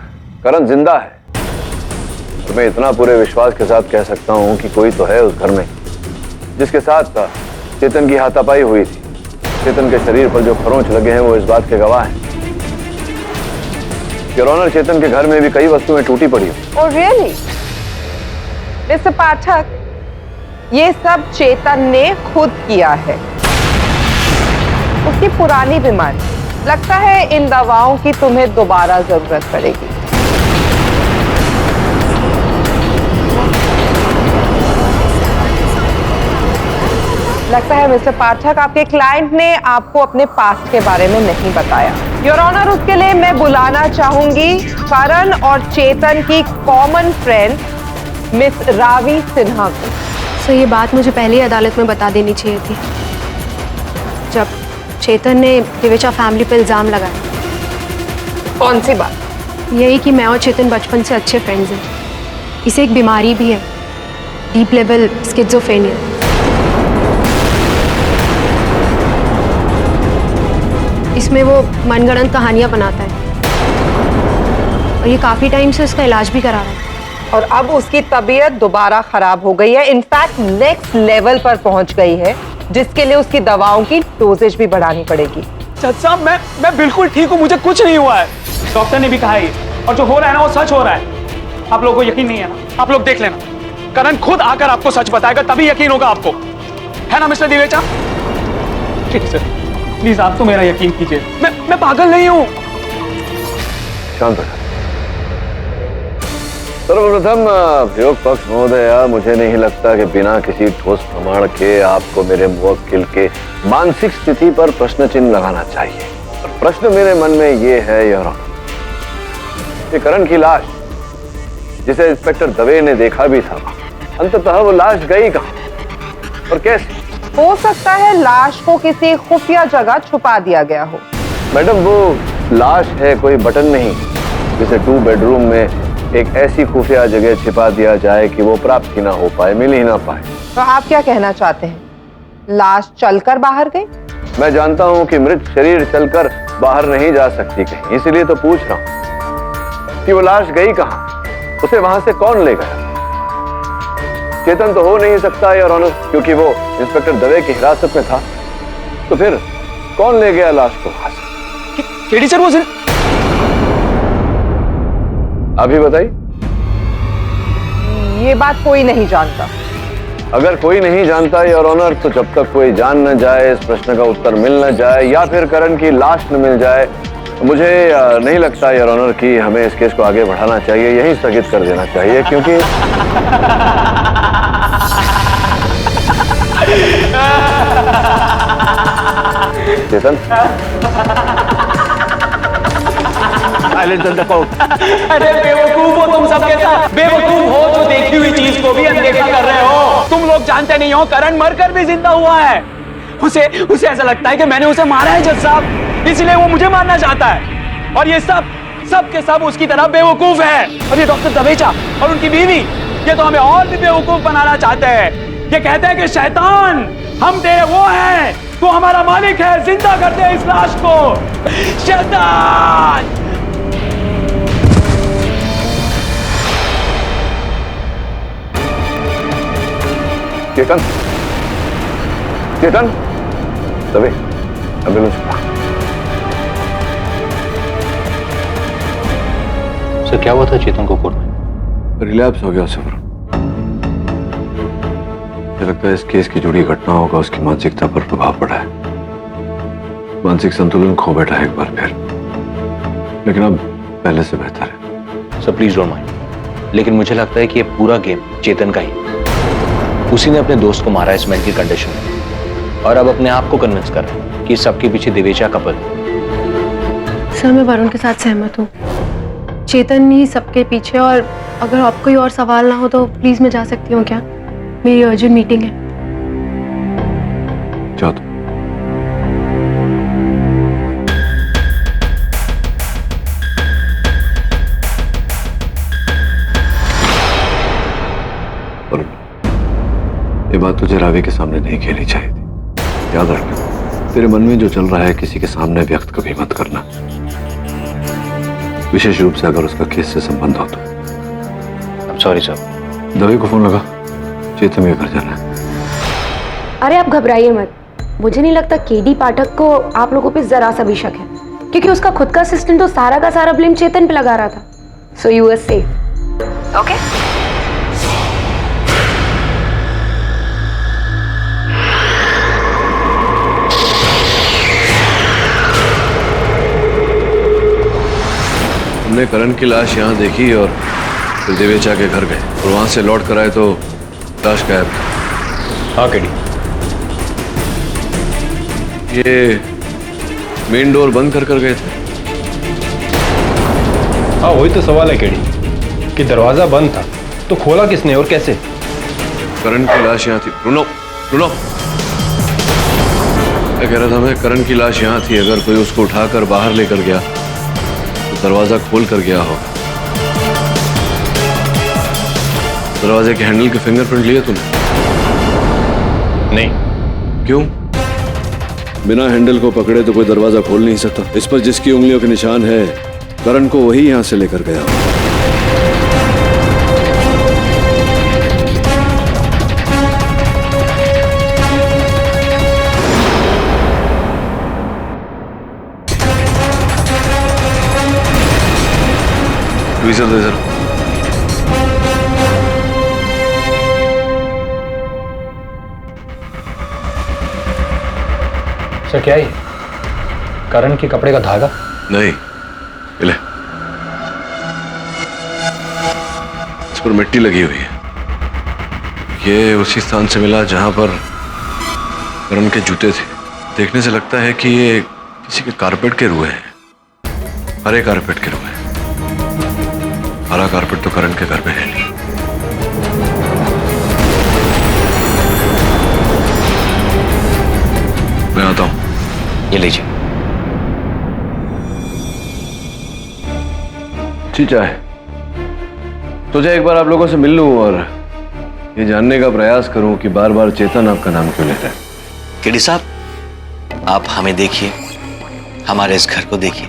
करण जिंदा है, और मैं इतना पूरे विश्वास के साथ कह सकता हूं कि कोई तो है उस घर में जिसके साथ चेतन की हाथापाई हुई थी। चेतन के शरीर पर जो खरोंच लगे हैं वो इस बात के गवाह हैं। योर ऑनर, चेतन के घर में भी कई वस्तुएं टूटी पड़ी हैं। Oh really? मिस्टर पाठक, ये सब चेतन ने खुद किया है। उसकी पुरानी बीमारी, लगता है इन दवाओं की तुम्हें दोबारा जरूरत पड़ेगी। लगता है मिस्टर पाठक, आपके क्लाइंट ने आपको अपने पास्ट के बारे में नहीं बताया। योर ऑनर, उसके लिए मैं बुलाना चाहूंगी करण और चेतन की common friend miss Ravi Sinha को। सर ये बात मुझे पहले ही अदालत में बता देनी चाहिए थी, जब चेतन ने दिवेचा फैमिली पे इल्जाम लगाया। कौन सी बात? यही कि मैं और चेतन बचपन से अच्छे फ्रेंड्स हैं। इसे एक बीमारी भी है, डीप लेवल स्किज़ोफ्रेनिया। इसमें वो मनगढ़ंत कहानियां बनाता है और ये काफी टाइम से इसका इलाज भी करा रहा है। और अब उसकी तबीयत दोबारा खराब हो गई है, इनफैक्ट नेक्स्ट लेवल पर पहुंच गई है, जिसके लिए उसकी दवाओं की डोजेज भी बढ़ानी पड़ेगी। जज साहब, मैं बिल्कुल ठीक हूँ, मुझे कुछ नहीं हुआ है। डॉक्टर ने भी कहा है और जो हो रहा है ना वो सच हो रहा है। आप लोगों को यकीन नहीं है ना? आप लोग देख लेना, करण खुद आकर आपको सच बताएगा, तभी यकीन होगा आपको, है ना मिस्टर दिवेचा? ठीक है सर, प्लीज आप तो मेरा यकीन कीजिए, मैं पागल नहीं हूँ। शांत रखा। सर्वप्रथम प्रयोग पक्ष महोदय, मुझे नहीं लगता कि बिना किसी ठोस प्रमाण के आपको मेरे मुवक्किल के मानसिक स्थिति पर प्रश्न चिन्ह लगाना चाहिए। और प्रश्न मेरे मन में ये है योर ऑनर, कि करण की लाश, जिसे इंस्पेक्टर दवे ने देखा भी था, अंततः वो लाश गई कहाँ और कैसे? हो सकता है लाश को किसी खुफिया जगह छुपा दिया गया हो। मैडम, वो लाश है, कोई बटन नहीं जिसे 2 बेडरूम में एक ऐसी खुफिया जगह छिपा दिया जाए कि वो प्राप्त ही ना हो पाए, मिल ही ना पाए। तो आप क्या कहना चाहते हैं, लाश चलकर बाहर गई? मैं जानता हूं कि मृत शरीर चलकर बाहर नहीं जा सकती कहीं, इसलिए तो पूछ रहा हूं कि वो लाश गई कहां, उसे वहां से कौन ले गया? चेतन तो हो नहीं सकता योर ऑनर, क्योंकि वो इंस्पेक्टर दवे की हिरासत में था। तो फिर कौन ले गया लाश को वहां से? केडी सर, वो अभी बताइए। ये बात कोई नहीं जानता। अगर कोई नहीं जानता योर ऑनर, तो जब तक कोई जान न जाए, इस प्रश्न का उत्तर मिल न जाए, या फिर करण की लाश न मिल जाए, मुझे नहीं लगता योर ऑनर कि हमें इस केस को आगे बढ़ाना चाहिए, यहीं स्थगित कर देना चाहिए, क्योंकि चेतन, साइलेंस इन द कोर्ट। अरे बेवकूफ हो तुम सबके साथ, बेवकूफ हो जो देखी हुई चीज को भी अनदेखा कर रहे हो। तुम लोग जानते नहीं हो करण मरकर भी जिंदा हुआ है। उसे ऐसा लगता है कि मैंने उसे मारा है जज साहब, इसलिए वो मुझे मारना चाहता है। और ये सब के सब उसकी तरह बेवकूफ है। और ये डॉक्टर दवेचा और उनकी बीवी, ये तो हमें और भी बेवकूफ बनाना चाहते हैं। ये कहते हैं कि शैतान हम तेरे वो हैं, तू हमारा मालिक है, जिंदा कर दे इस लाश को। शैतान! चेतन, चेतन, दबे, एम्बुलेंस। सर क्या हुआ था चेतन को कोर्ट में? रिलैप्स हो गया सफर। मुझे लगता है इस केस की जुड़ी घटनाओं का उसकी मानसिकता पर प्रभाव पड़ा है। मानसिक संतुलन खो बैठा है एक बार फिर, लेकिन अब पहले से बेहतर है। सर प्लीज डोंट माइंड, लेकिन मुझे लगता है कि ये पूरा गेम चेतन का ही। उसी ने अपने दोस्त को मारा इस मेंटल कंडीशन में, और अब अपने आप को कन्विंस कर रहा है कि सबके पीछे दिवेचा कपल। सर मैं वरुण के साथ सहमत हूँ, चेतन ही सबके पीछे। और अगर आपको कोई और सवाल ना हो तो प्लीज मैं जा सकती हूँ क्या? मेरी अर्जेंट मीटिंग है। जाओ तुम। ये बात तुझे रावी के सामने नहीं खेलनी चाहिए थी। याद रखना, तेरे मन में जो चल रहा है किसी के सामने व्यक्त कभी मत करना, विशेष रूप से अगर उसका केस से संबंध हो तो। Sorry sir. दवे को फोन लगा, चेतन में घर जाना है। अरे आप घबराइए मत, मुझे नहीं लगता केडी पाठक को आप लोगों पे जरा सा भी शक है, क्योंकि उसका खुद का असिस्टेंट तो सारा का सारा ब्लेम चेतन पे लगा रहा था। So you are safe. Okay? हमने करण की लाश यहाँ देखी और फिर दिवेचा के घर गए और वहां से लौट कर आए तो लाश गायब। हाँ केडी, ये मेन डोर बंद कर गए थे। हाँ वही तो सवाल है केडी, कि दरवाजा बंद था तो खोला किसने और कैसे? करण की लाश यहाँ थी। रुनो रुनो, मैं कह रहा था मैं, करण की लाश यहाँ थी। अगर कोई उसको उठाकर बाहर लेकर गया तो दरवाजा खोल कर गया होगा। दरवाजे के हैंडल के फिंगरप्रिंट लिए तूने? नहीं। क्यों? बिना हैंडल को पकड़े तो कोई दरवाजा खोल नहीं सकता। इस पर जिसकी उंगलियों के निशान है, करण को वही यहां से लेकर गया। वीज़ा दे जरा। सर क्या है? करण के कपड़े का धागा? नहीं, ले। इस पर मिट्टी लगी हुई है। ये उसी स्थान से मिला जहां पर करण के जूते थे। देखने से लगता है कि ये किसी के कारपेट के रुए हैं, हरे कारपेट के रुए हैं। हरा कारपेट तो करण के घर में है नहीं। मैं आता हूं। ये लीजिए। ठीक है, तुझे एक बार आप लोगों से मिल लूं और ये जानने का प्रयास करूं कि बार बार चेतन आपका नाम क्यों ले रहा है। केडी साहब, आप हमें देखिए, हमारे इस घर को देखिए।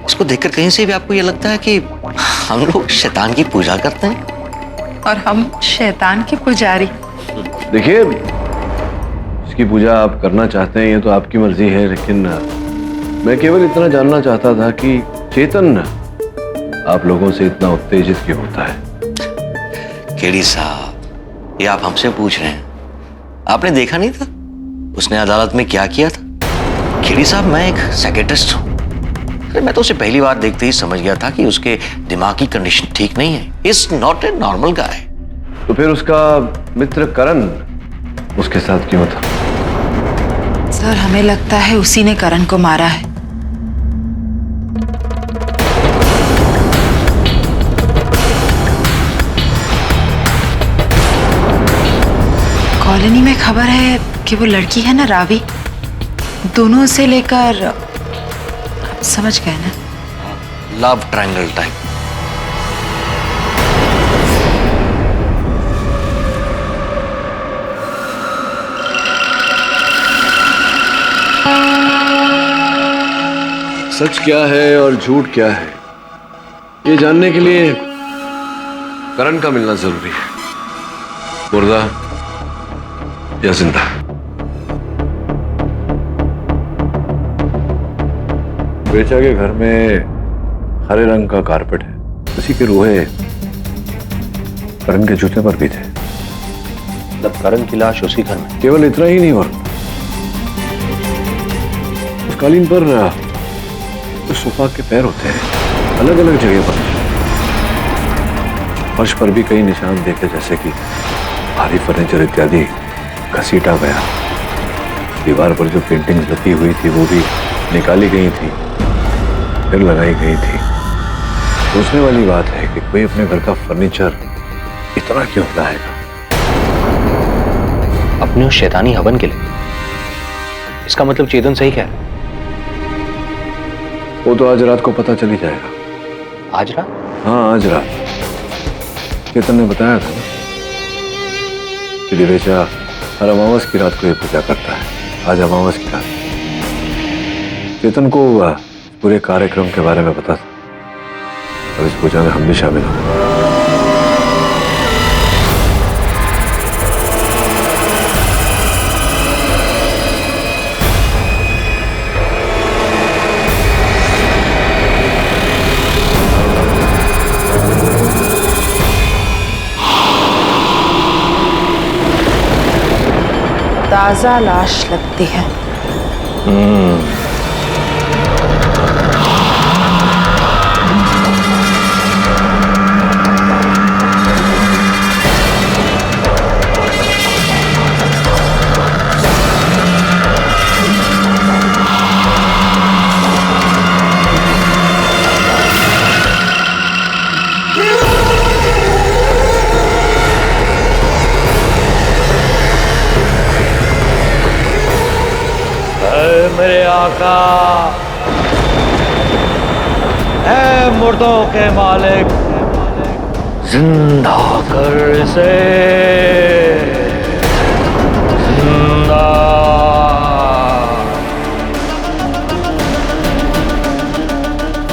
इसको देखकर कहीं से भी आपको ये लगता है कि हम लोग शैतान की पूजा करते हैं और हम शैतान के पुजारी। देखिए, इसकी पूजा आप करना चाहते हैं ये तो आपकी मर्जी है, लेकिन मैं केवल इतना जानना चाहता था कि चेतन आप लोगों से इतना उत्तेजित क्यों होता है। केडी साहब, ये आप हमसे पूछ रहे हैं? आपने देखा नहीं था उसने अदालत में क्या किया था? केडी साहब, मैं एक साइकियाट्रिस्ट हूं। मैं तो उसे पहली बार देखते ही समझ गया था कि उसके दिमाग की कंडीशन ठीक नहीं है। Is not a normal guy. तो फिर उसका मित्र करण उसके साथ क्यों था? सर, हमें लगता है उसी ने करण को मारा है। कॉलोनी में खबर है कि वो लड़की है ना रावी, दोनों से लेकर, आप समझ गए ना? Love triangle type. सच क्या है और झूठ क्या है, ये जानने के लिए करण का मिलना जरूरी है। मुर्दा या जिंदा। बेचा के घर में हरे रंग का कारपेट है, उसी के रोहे करण के जूते पर भी थे। मतलब करण की लाश उसी घर में? केवल इतना ही नहीं, वरुण, उस कालीन पर उस सोफा के पैर होते हैं अलग अलग जगह पर। फर्श पर भी कई निशान देखे, जैसे कि भारी फर्नीचर इत्यादि घसीटा गया। दीवार पर जो पेंटिंग्स लगी हुई थी वो भी निकाली गई थी, फिर लगाई गई थी। सोचने वाली बात है कि कोई अपने घर का फर्नीचर इतना क्यों लाएगा? अपने उस शैतानी हवन के लिए? इसका मतलब चेतन सही कह रहा है। वो तो आज रात को पता चल ही जाएगा। आज रात? हाँ, आज रात। चेतन ने बताया था ना कि दिवेचा हर अमावस की रात को ये पूजा करता है। आज अमावस की रात। चेतन को पूरे कार्यक्रम के बारे में पता था, और इस पूजा में हम भी शामिल होंगे। ताजा लाश लगती है। मेरे आका, ऐ मुर्दों के मालिक, जिंदा कर इसे, जिंदा।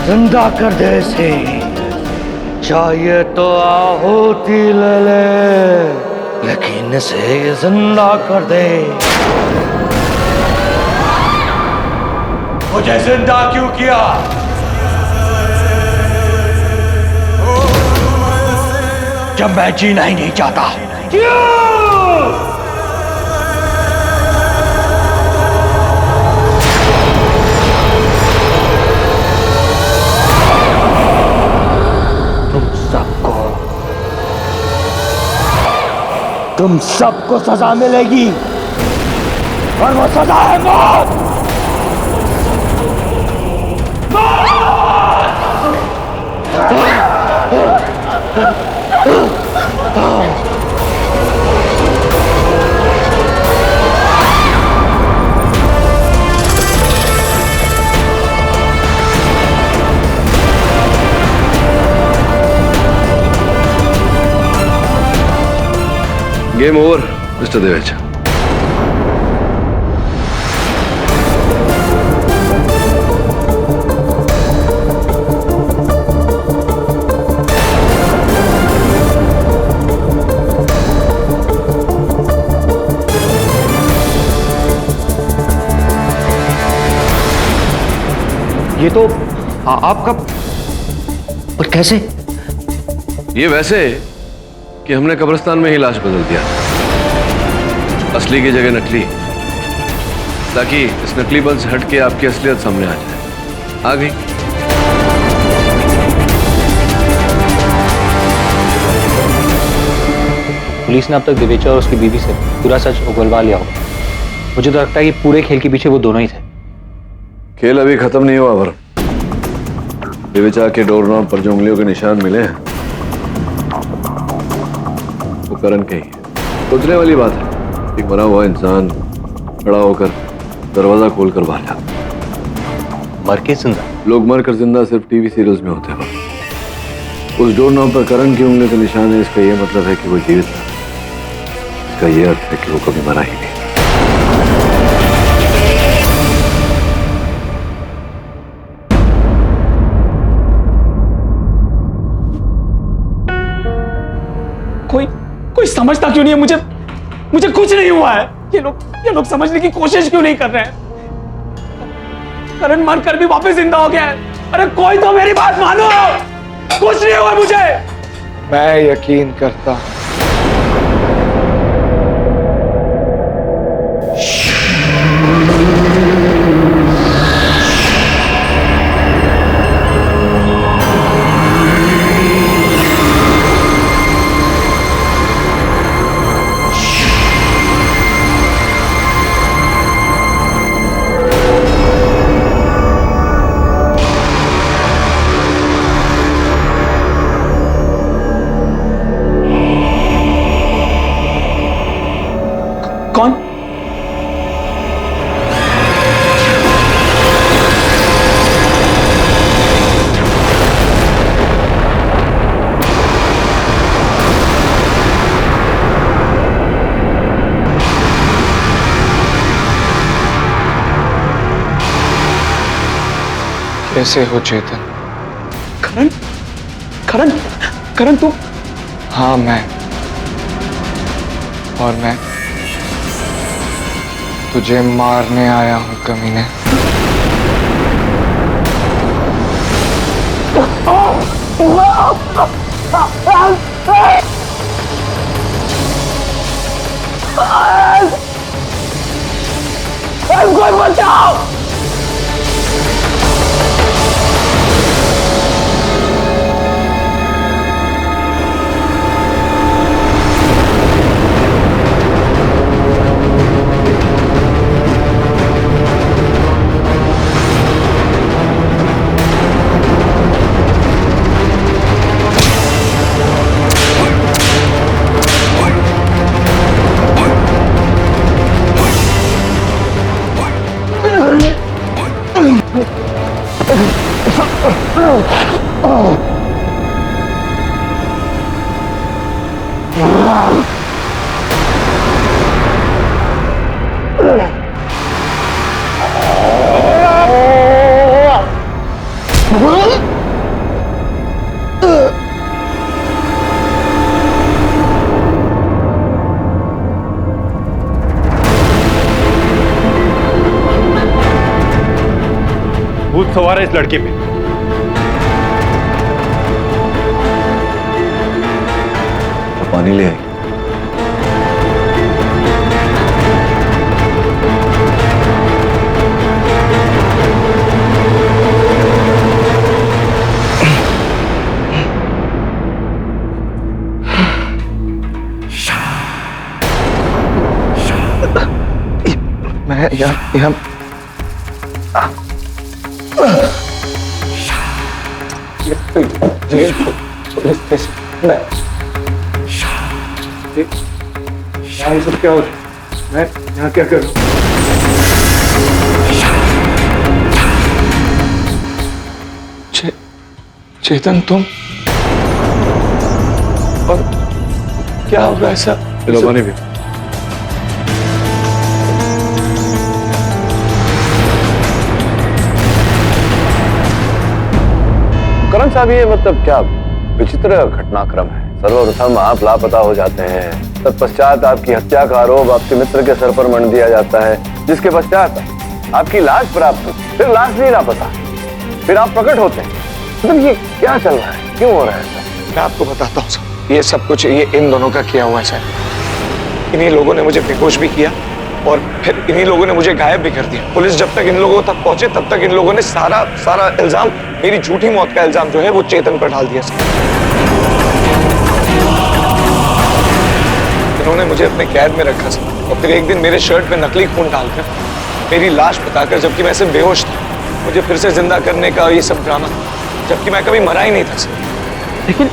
जिंदा कर दे इसे, चाहिए तो आहुति ले ले, लेकिन इसे जिंदा कर दे। मुझे जिंदा क्यों किया? जब मैं जीना ही नहीं चाहता। क्यों? तुम सबको सजा मिलेगी, और वो सजा है मौत। Game over mister Devecha. ये तो आपका, पर कैसे? ये वैसे कि हमने कब्रिस्तान में ही लाश बदल दिया, असली की जगह नकली, ताकि इस नकलीपन से हट के आपकी असलियत सामने आ जाए। आ गई? पुलिस ने अब तक दिवेचा और उसकी बीवी से पूरा सच उगलवा लिया होगा। मुझे तो लगता है कि पूरे खेल के पीछे वो दोनों ही थे। खेल अभी खत्म नहीं हुआ वरुण। दिवेचा के डोरनॉब पर जो उंगलियों के निशान मिले हैं वो करण के ही है। सोचने वाली बात है एक मरा हुआ इंसान खड़ा होकर दरवाजा खोलकर बाहर जाता। मर के जिंदा? लोग मर कर जिंदा सिर्फ टीवी सीरियल्स में होते हैं। उस डोर नॉब पर करण की उंगली का निशान है। इसका यह मतलब है कि वो जीवित था। इसका यह अर्थ है कि वो कभी मरा ही नहीं। कोई समझता क्यों नहीं है? मुझे कुछ नहीं हुआ है। ये लोग समझने की कोशिश क्यों नहीं कर रहे हैं? करण मर कर भी वापस जिंदा हो गया है। अरे कोई तो मेरी बात मानो। कुछ नहीं हुआ मुझे। मैं यकीन करता हूं। कौन? कैसे हो चेतन? करण करण करण तू? हाँ मैं। और मैं तुझे मारने आया हूं कमीने। कोई बचाओ! भूत सवार है इस लड़के पे। पानी ले आई। मैं यहाँ जेल पुलिस स्टेशन में ये सब क्या हो रहा है? मैं यहाँ क्या करूँ? चेतन तुम? और क्या होगा ऐसा? चलो पानी भी। करण साहब ये मतलब क्या विचित्र घटनाक्रम है। सर्वप्रथम आप लापता हो जाते हैं, तत्पश्चात आपकी हत्या का आरोप आपके मित्र के सर पर मंड दिया जाता है, जिसके पश्चात आपकी लाश प्राप्त होती, फिर लाश नहीं लापता, फिर आप प्रकट होते हैं। मतलब ये क्या चल रहा है, क्यों हो रहा है ऐसा? मैं आपको बताता हूँ सर, ये सब कुछ ये इन दोनों का किया हुआ है सर। इन्हीं लोगों ने मुझे बेहोश भी किया और फिर इन्हीं लोगों ने मुझे गायब भी कर दिया। पुलिस जब तक इन लोगों तक पहुंचे तब तक इन लोगों ने सारा इल्जाम, मेरी झूठी मौत का इल्जाम जो है वो चेतन पर डाल दिया सर। इन्होंने मुझे अपने कैद में रखा सर और फिर एक दिन मेरे शर्ट पे नकली खून डालकर मेरी लाश बताकर, जबकि मैं सिर्फ बेहोश था, मुझे फिर से जिंदा करने का ये सब ड्रामा, जबकि मैं कभी मरा ही नहीं था सर। लेकिन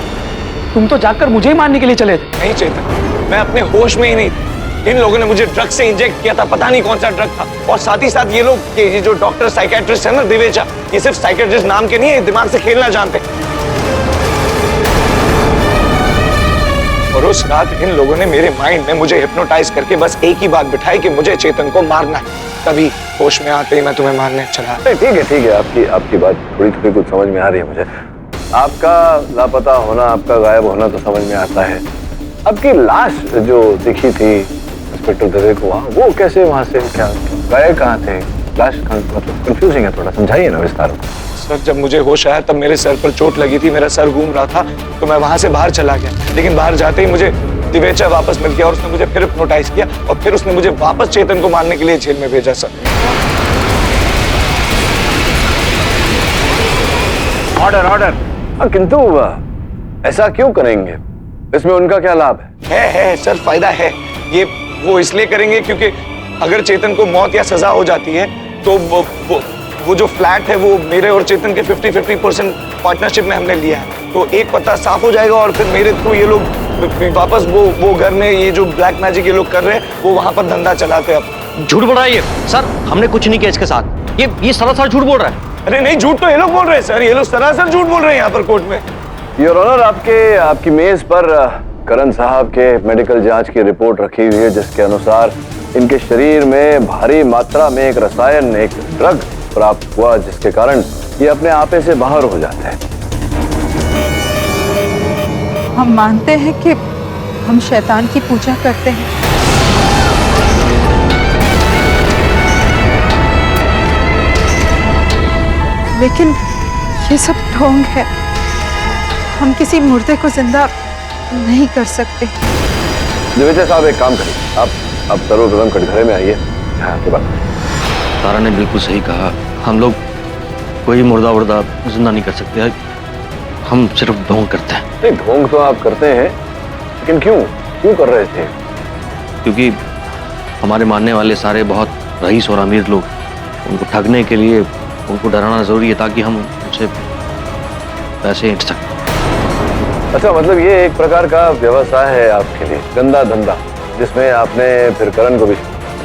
तुम तो जाकर मुझे ही मारने के लिए चले थे। नहीं चेतन, मैं अपने होश में ही नहीं था। इन लोगों ने मुझे ड्रग से इंजेक्ट किया था, पता नहीं कौन सा ड्रग था। और साथ ही साथ ये लोग, ये जो डॉक्टर साइकेट्रिस्ट है ना दिवेचा, ये सिर्फ साइकेट्रिस्ट नाम के नहीं है, दिमाग से खेलना जानते। और उस रात इन लोगों ने मेरे माइंड में मुझे हिप्नोटाइज करके बस एक ही बात बिठाई कि मुझे चेतन को मारना है। तभी होश में आते ही मैं तुम्हें मारने चला। ठीक है, आपकी बात थोड़ी थोड़ी कुछ समझ में आ रही है मुझे। आपका लापता होना, आपका गायब होना तो समझ में आता है। आपकी लाश जो दिखी थी इंस्पेक्टर दवे को वहाँ, वो कैसे वहाँ से क्या गए, कहाँ थे? लाश मतलब कंफ्यूजिंग है थोड़ा, समझाइए ना विस्तार में। सर जब मुझे होश आया तब मेरे सर पर चोट लगी थी, मेरा सर घूम रहा था, तो मैं वहां से बाहर चला गया। लेकिन बाहर जाते ही मुझे दिवेचा वापस मिल गया और उसने मुझे फिर हिप्नोटाइज किया और फिर उसने मुझे वापस चेतन को मारने के लिए जेल में भेजा। Sir order. किंतु ऐसा क्यों करेंगे? इसमें उनका क्या लाभ है सर, फायदा है। ये वो इसलिए करेंगे क्योंकि अगर चेतन को मौत या सजा हो जाती है तो वो जो फ्लैट है वो मेरे और चेतन के 50-50% पार्टनरशिप में हमने लिया है, तो एक पत्ता साफ हो जाएगा और फिर मेरे थ्रू ये लोग वापस वो घर में ये जो ब्लैक मैजिक ये लोग कर रहे हैं वो वहां पर धंधा चलाते हैं। अब झूठ बोल रहा है ये सर, हमने कुछ नहीं किया इसके साथ। ये सरासर झूठ बोल रहा है। अरे नहीं, झूठ तो ये लोग बोल रहे हैं सर, ये लोग सरासर झूठ बोल रहे हैं यहाँ पर कोर्ट में। योर ऑनर, आपकी मेज पर करण साहब के मेडिकल जांच की रिपोर्ट रखी हुई है, जिसके अनुसार इनके शरीर में भारी मात्रा में एक रसायन, एक ड्रग प्राप्त हुआ, जिसके कारण ये अपने आपे से बाहर हो जाते हैं। हम मानते हैं कि हम शैतान की पूजा करते हैं, लेकिन ये सब ढोंग है। हम किसी मुर्दे को जिंदा नहीं कर सकते। दिवेचा साहब एक काम करिए, आप तरो कदम कटघरे में आइए। हाँ, के बाद तारा ने बिल्कुल सही कहा, हम लोग कोई मुर्दा वुर्दा जिंदा नहीं कर सकते, हम सिर्फ ढोंग करते हैं। नहीं, ढोंग तो आप करते हैं, लेकिन क्यों कर रहे थे? क्योंकि हमारे मानने वाले सारे बहुत रईस और अमीर लोग, उनको ठगने के लिए उनको डराना जरूरी है ताकि हम उनसे पैसे ऐंठ सकें। अच्छा, मतलब ये एक प्रकार का व्यवसाय है आपके लिए, गंदा धंधा, जिसमें आपने फिर करण को भी?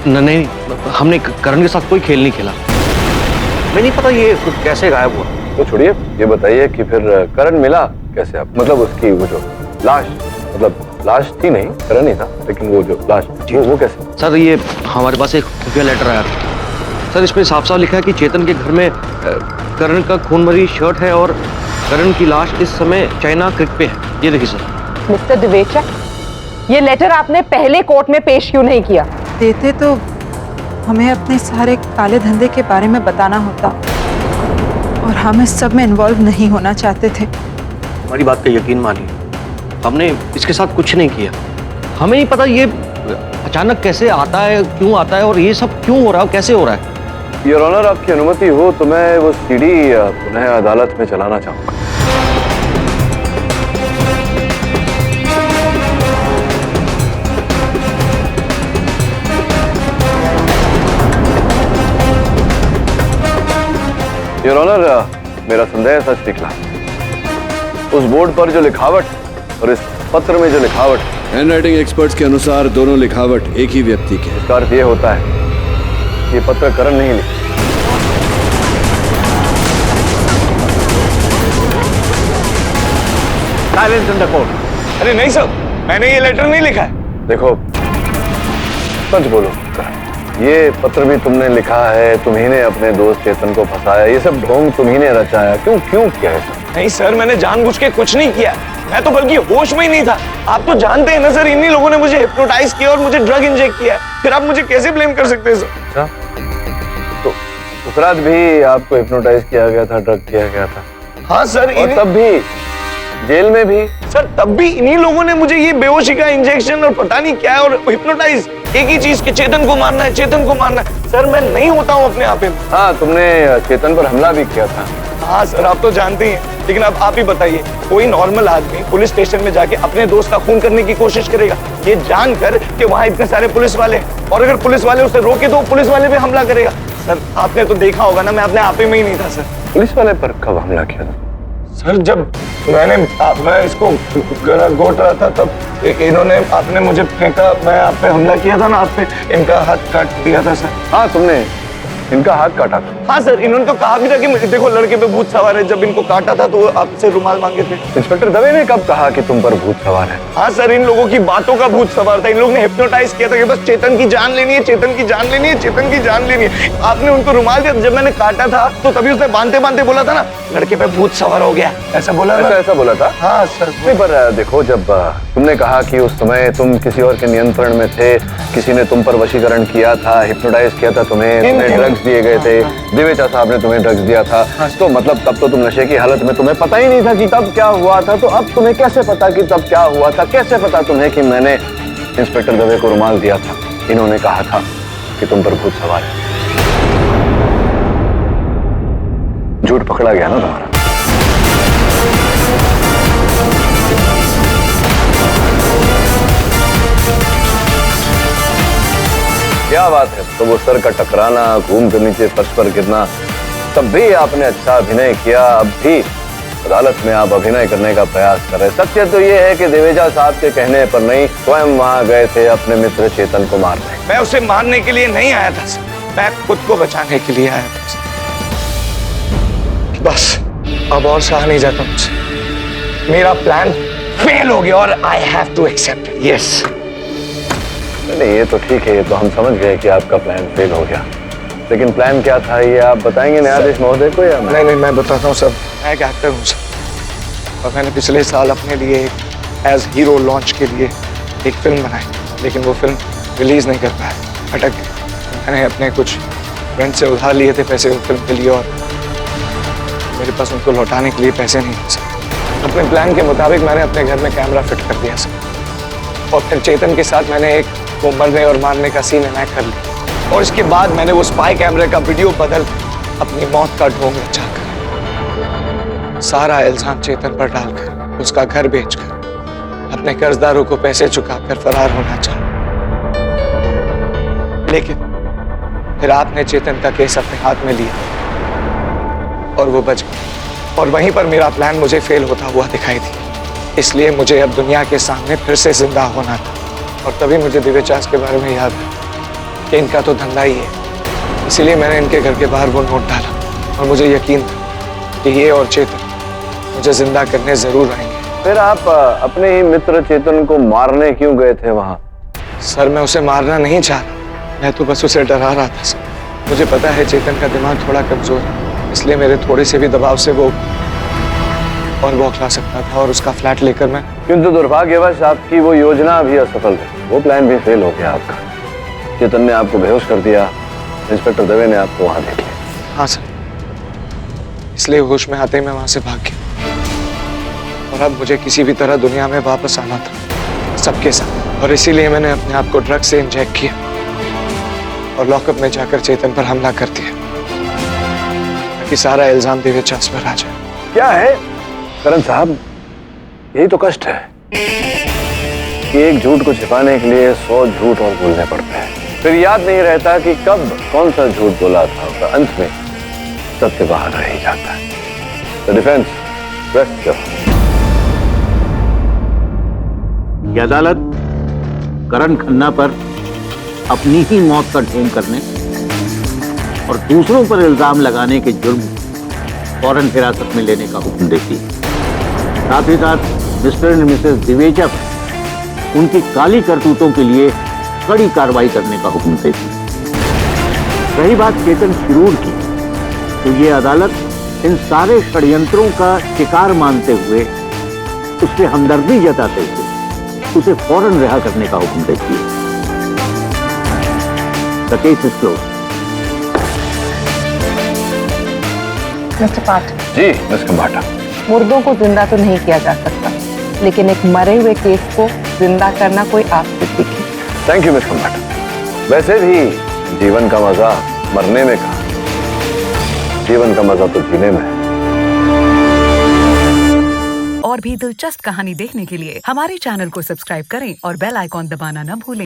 नहीं, हमने करण के साथ कोई खेल नहीं खेला। मैं नहीं पता ये कैसे गायब हुआ। तो छोड़िए, ये बताइए कि फिर करण मिला कैसे आप? मतलब उसकी वो जो लाश, मतलब लाश थी नहीं, करण ही था, लेकिन वो जो लाश वो कैसे? सर ये हमारे पास एक खुफिया लेटर आया था सर, इसमें साफ साफ लिखा है कि चेतन के घर में करण का खून भरी शर्ट है और करण की लाश इस समय चाइना क्रिक पे है। ये देखिए सर। मिस्टर दिवेचा, ये लेटर आपने पहले कोर्ट में पेश क्यों नहीं किया? देते तो हमें अपने सारे काले धंधे के बारे में बताना होता, और हम इस सब में इन्वॉल्व नहीं होना चाहते थे। हमारी बात का यकीन मानिए, हमने इसके साथ कुछ नहीं किया। हमें नहीं पता ये अचानक कैसे आता है, क्यों आता है और ये सब क्यों हो रहा है, कैसे हो रहा है। योर ऑनर, आपकी अनुमति हो तो मैं वो सीडी पुनः अदालत में चलाना चाहूंगा। योर ऑनर, मेरा संदेह सच निकला। उस बोर्ड पर जो लिखावट और इस पत्र में जो लिखावट, हैंडराइटिंग एक्सपर्ट्स के अनुसार दोनों लिखावट एक ही व्यक्ति की है। इसका अर्थ ये होता है ये पत्र करण नहीं लिखा। Silence in the court. अरे नहीं सर, मैंने ये लेटर नहीं लिखा है। देखो, सच बोलो करण, ये पत्र भी तुमने लिखा है, तुम्ही ने अपने दोस्त चेतन को फंसाया, ये सब ढोंग तुम्ही ने रचाया। क्यों किया है सर? नहीं सर, मैंने जानबूझ के कुछ नहीं किया, मैं तो बल्कि होश में ही नहीं था। आप तो जानते हैं ना सर, इन्हीं लोगों ने मुझे हिप्नोटाइज किया और मुझे ड्रग इंजेक्ट किया, फिर आप मुझे कैसे ब्लेम कर सकते हैं सर? तो उस रात भी आपको हिप्नोटाइज किया गया था, ड्रग किया गया था? हाँ सर। और तब भी जेल में भी? सर तब भी इन्हीं लोगों ने मुझे ये बेहोशी का इंजेक्शन और पता नहीं क्या है और हिप्नोटाइज, एक ही चीज कि चेतन को मारना है, चेतन को मारना है। सर मैं नहीं होता हूँ अपने आप में। हाँ, तुमने चेतन पर हमला भी किया था। हाँ सर, आप तो जानते हैं, लेकिन अब आप ही बताइए, कोई नॉर्मल आदमी पुलिस स्टेशन में जाके अपने दोस्त का खून करने की कोशिश करेगा ये जानकर कि वहाँ इतने सारे पुलिस वाले हैं, और अगर पुलिस वाले उसे रोके तो पुलिस वाले भी हमला करेगा। सर आपने तो देखा होगा ना, मैं अपने आप में ही नहीं था सर। पुलिस वाले पर कब हमला किया था? सर जब मैं इसको गोट रहा था तब इन्होंने आपने मुझे फेंका, मैं आप पे हमला किया था ना, आप पे इनका हाथ काट दिया था सर। हाँ, तुमने इनका हाथ काटा था। हाँ सर, इन्होंने तो कहा भी था कि देखो लड़के पे भूत सवार है। जब इनको काटा था तो वो आपसे रुमाल मांगे थे। इंस्पेक्टर दवे ने कब कहा कि तुम पर भूत सवार है? हाँ सर, इन लोगों की बातों का भूत सवार था। इन लोगों ने हिप्नोटाइज किया था कि बस चेतन की जान लेनी है, चेतन की जान लेनी है, चेतन की जान लेनी है। आपने उनको रुमाल दिया। जब मैंने काटा था तो तभी उसने बांधते बांधते बोला था ना, लड़के पे भूत सवार हो गया, ऐसा बोला था। ऐसा बोला था? हाँ सर। नहीं, पर देखो, जब तुमने कहा कि उस समय तुम किसी और के नियंत्रण में थे, किसी ने तुम पर वशीकरण किया था, हिप्नोटाइज किया था तुम्हें ड्रग्स दिए गए थे, दिवेचा साहब ने तुम्हें ड्रग्स दिया था, तो मतलब तब तो तुम नशे की हालत में, तुम्हें पता ही नहीं था कि तब क्या हुआ था। तो अब तुम्हें कैसे पता कि तब क्या हुआ था? कैसे पता तुम्हें कि मैंने इंस्पेक्टर दवे को रुमाल दिया था, इन्होंने कहा था कि तुम पर भूत सवार है? झूठ पकड़ा गया ना तुम्हारा। क्या बात है, तो वो सर का टकराना, घूम के नीचे फर्श पर गिरना, तब भी आपने अच्छा अभिनय किया। अब भी अदालत में आप अभिनय करने का प्रयास कर रहे। सत्य तो ये है कि देवेजा साहब के कहने पर नहीं, स्वयं वहां गए थे अपने मित्र चेतन को मारने। मैं उसे मारने के लिए नहीं आया था सर, मैं खुद को बचाने के लिए आया था। बस अब और सहा नहीं जाता मुझसे। मेरा प्लान फेल हो गया और I have to accept it. Yes. नहीं, ये तो ठीक है, ये तो हम समझ गए कि आपका प्लान फेल हो गया, लेकिन प्लान क्या था ये आप बताएंगे न्यायाधीश महोदय को या नहीं, मैं बताता हूँ सर। मैं एक एक्टर हूँ सर, और मैंने पिछले साल अपने लिए एज हीरो लॉन्च के लिए एक फिल्म बनाई, लेकिन वो फिल्म रिलीज नहीं कर पाया, अटक गई। मैंने अपने कुछ फ्रेंड से उधार लिए थे पैसे उस फिल्म के लिए, और मेरे पास उनको लौटाने के लिए पैसे नहीं थे सर। अपने प्लान के मुताबिक मैंने अपने घर में कैमरा फिट कर दिया सर, और फिर चेतन के साथ मैंने एक वो मरने और मारने का सीन इनैक्ट कर लिया, और इसके बाद मैंने वो स्पाई कैमरे का वीडियो बदल अपनी मौत का ढोंग रचाकर सारा इल्जाम चेतन पर डालकर उसका घर बेचकर अपने कर्जदारों को पैसे चुकाकर फरार होना चाहा। लेकिन फिर आपने चेतन का केस अपने हाथ में लिया और वो बच गया, और वहीं पर मेरा प्लान मुझे फेल होता हुआ दिखाई दिया। इसलिए मुझे अब दुनिया के सामने फिर से जिंदा होना था, और तभी मुझे दिव्यचास के बारे में याद है कि इनका तो धंधा ही है। इसीलिए मैंने इनके घर के बाहर वो नोट डाला, और मुझे यकीन था कि ये और चेतन मुझे जिंदा करने जरूर आएंगे। फिर आप अपने ही मित्र चेतन को मारने क्यों गए थे वहां? सर, मैं उसे मारना नहीं चाहता, मैं तो बस उसे डरा रहा था सर। मुझे पता है चेतन का दिमाग थोड़ा कमजोर है, इसलिए मेरे थोड़े से भी दबाव से वो और बौखला सकता था, और उसका फ्लैट लेकर मैं। किंतु दुर्भाग्यवश आपकी वो योजना भी असफल रही, वो प्लान भी फेल हो गया आपका। चेतन ने आपको बेहोश कर दिया, इंस्पेक्टर दवे ने आपको वहां देख लिया। हाँ सर, इसलिए होश में आते ही मैं वहां से भाग गया, और अब मुझे किसी भी तरह दुनिया में वापस आना था सबके साथ, और इसीलिए मैंने अपने आप को ड्रग से इंजेक्ट किया और लॉकअप में जाकर चेतन पर हमला कर दिया, ताकि सारा इल्जाम दिव्यचास पर आ जाए। क्या है करण साहब, यही तो कष्ट है कि एक झूठ को छिपाने के लिए 100 झूठ और बोलने पड़ते हैं, फिर याद नहीं रहता कि कब कौन सा झूठ बोला था, और अंत में सत्य बाहर रह ही जाता है। तो डिफेंस रेस्ट करो। ये अदालत करण खन्ना पर अपनी ही मौत का ढोंग करने और दूसरों पर इल्जाम लगाने के जुर्म फौरन हिरासत में लेने का हुक्म देती है। साथ ही साथ मिस्टर एंड मिसेस दिवेजा पर उनकी काली करतूतों के लिए कड़ी कार्रवाई करने का हुक्म देती है। रही बात चेतन शिरूर की, तो ये अदालत इन सारे षड्यंत्रों का शिकार मानते हुए उससे हमदर्दी जताते हुए उसे फौरन रिहा करने का हुक्म देती है। The case is closed. Mister पाठ। जी मिस खंबाटा। मुर्दों को जिंदा तो नहीं किया जा सकता, लेकिन एक मरे हुए केस को जिंदा करना कोई आपसे सीखे। Thank you miss Khambata. वैसे भी जीवन का मजा मरने में कहा, जीवन का मजा तो जीने में है। और भी दिलचस्प कहानी देखने के लिए हमारे चैनल को सब्सक्राइब करें और बेल आइकॉन दबाना न भूलें।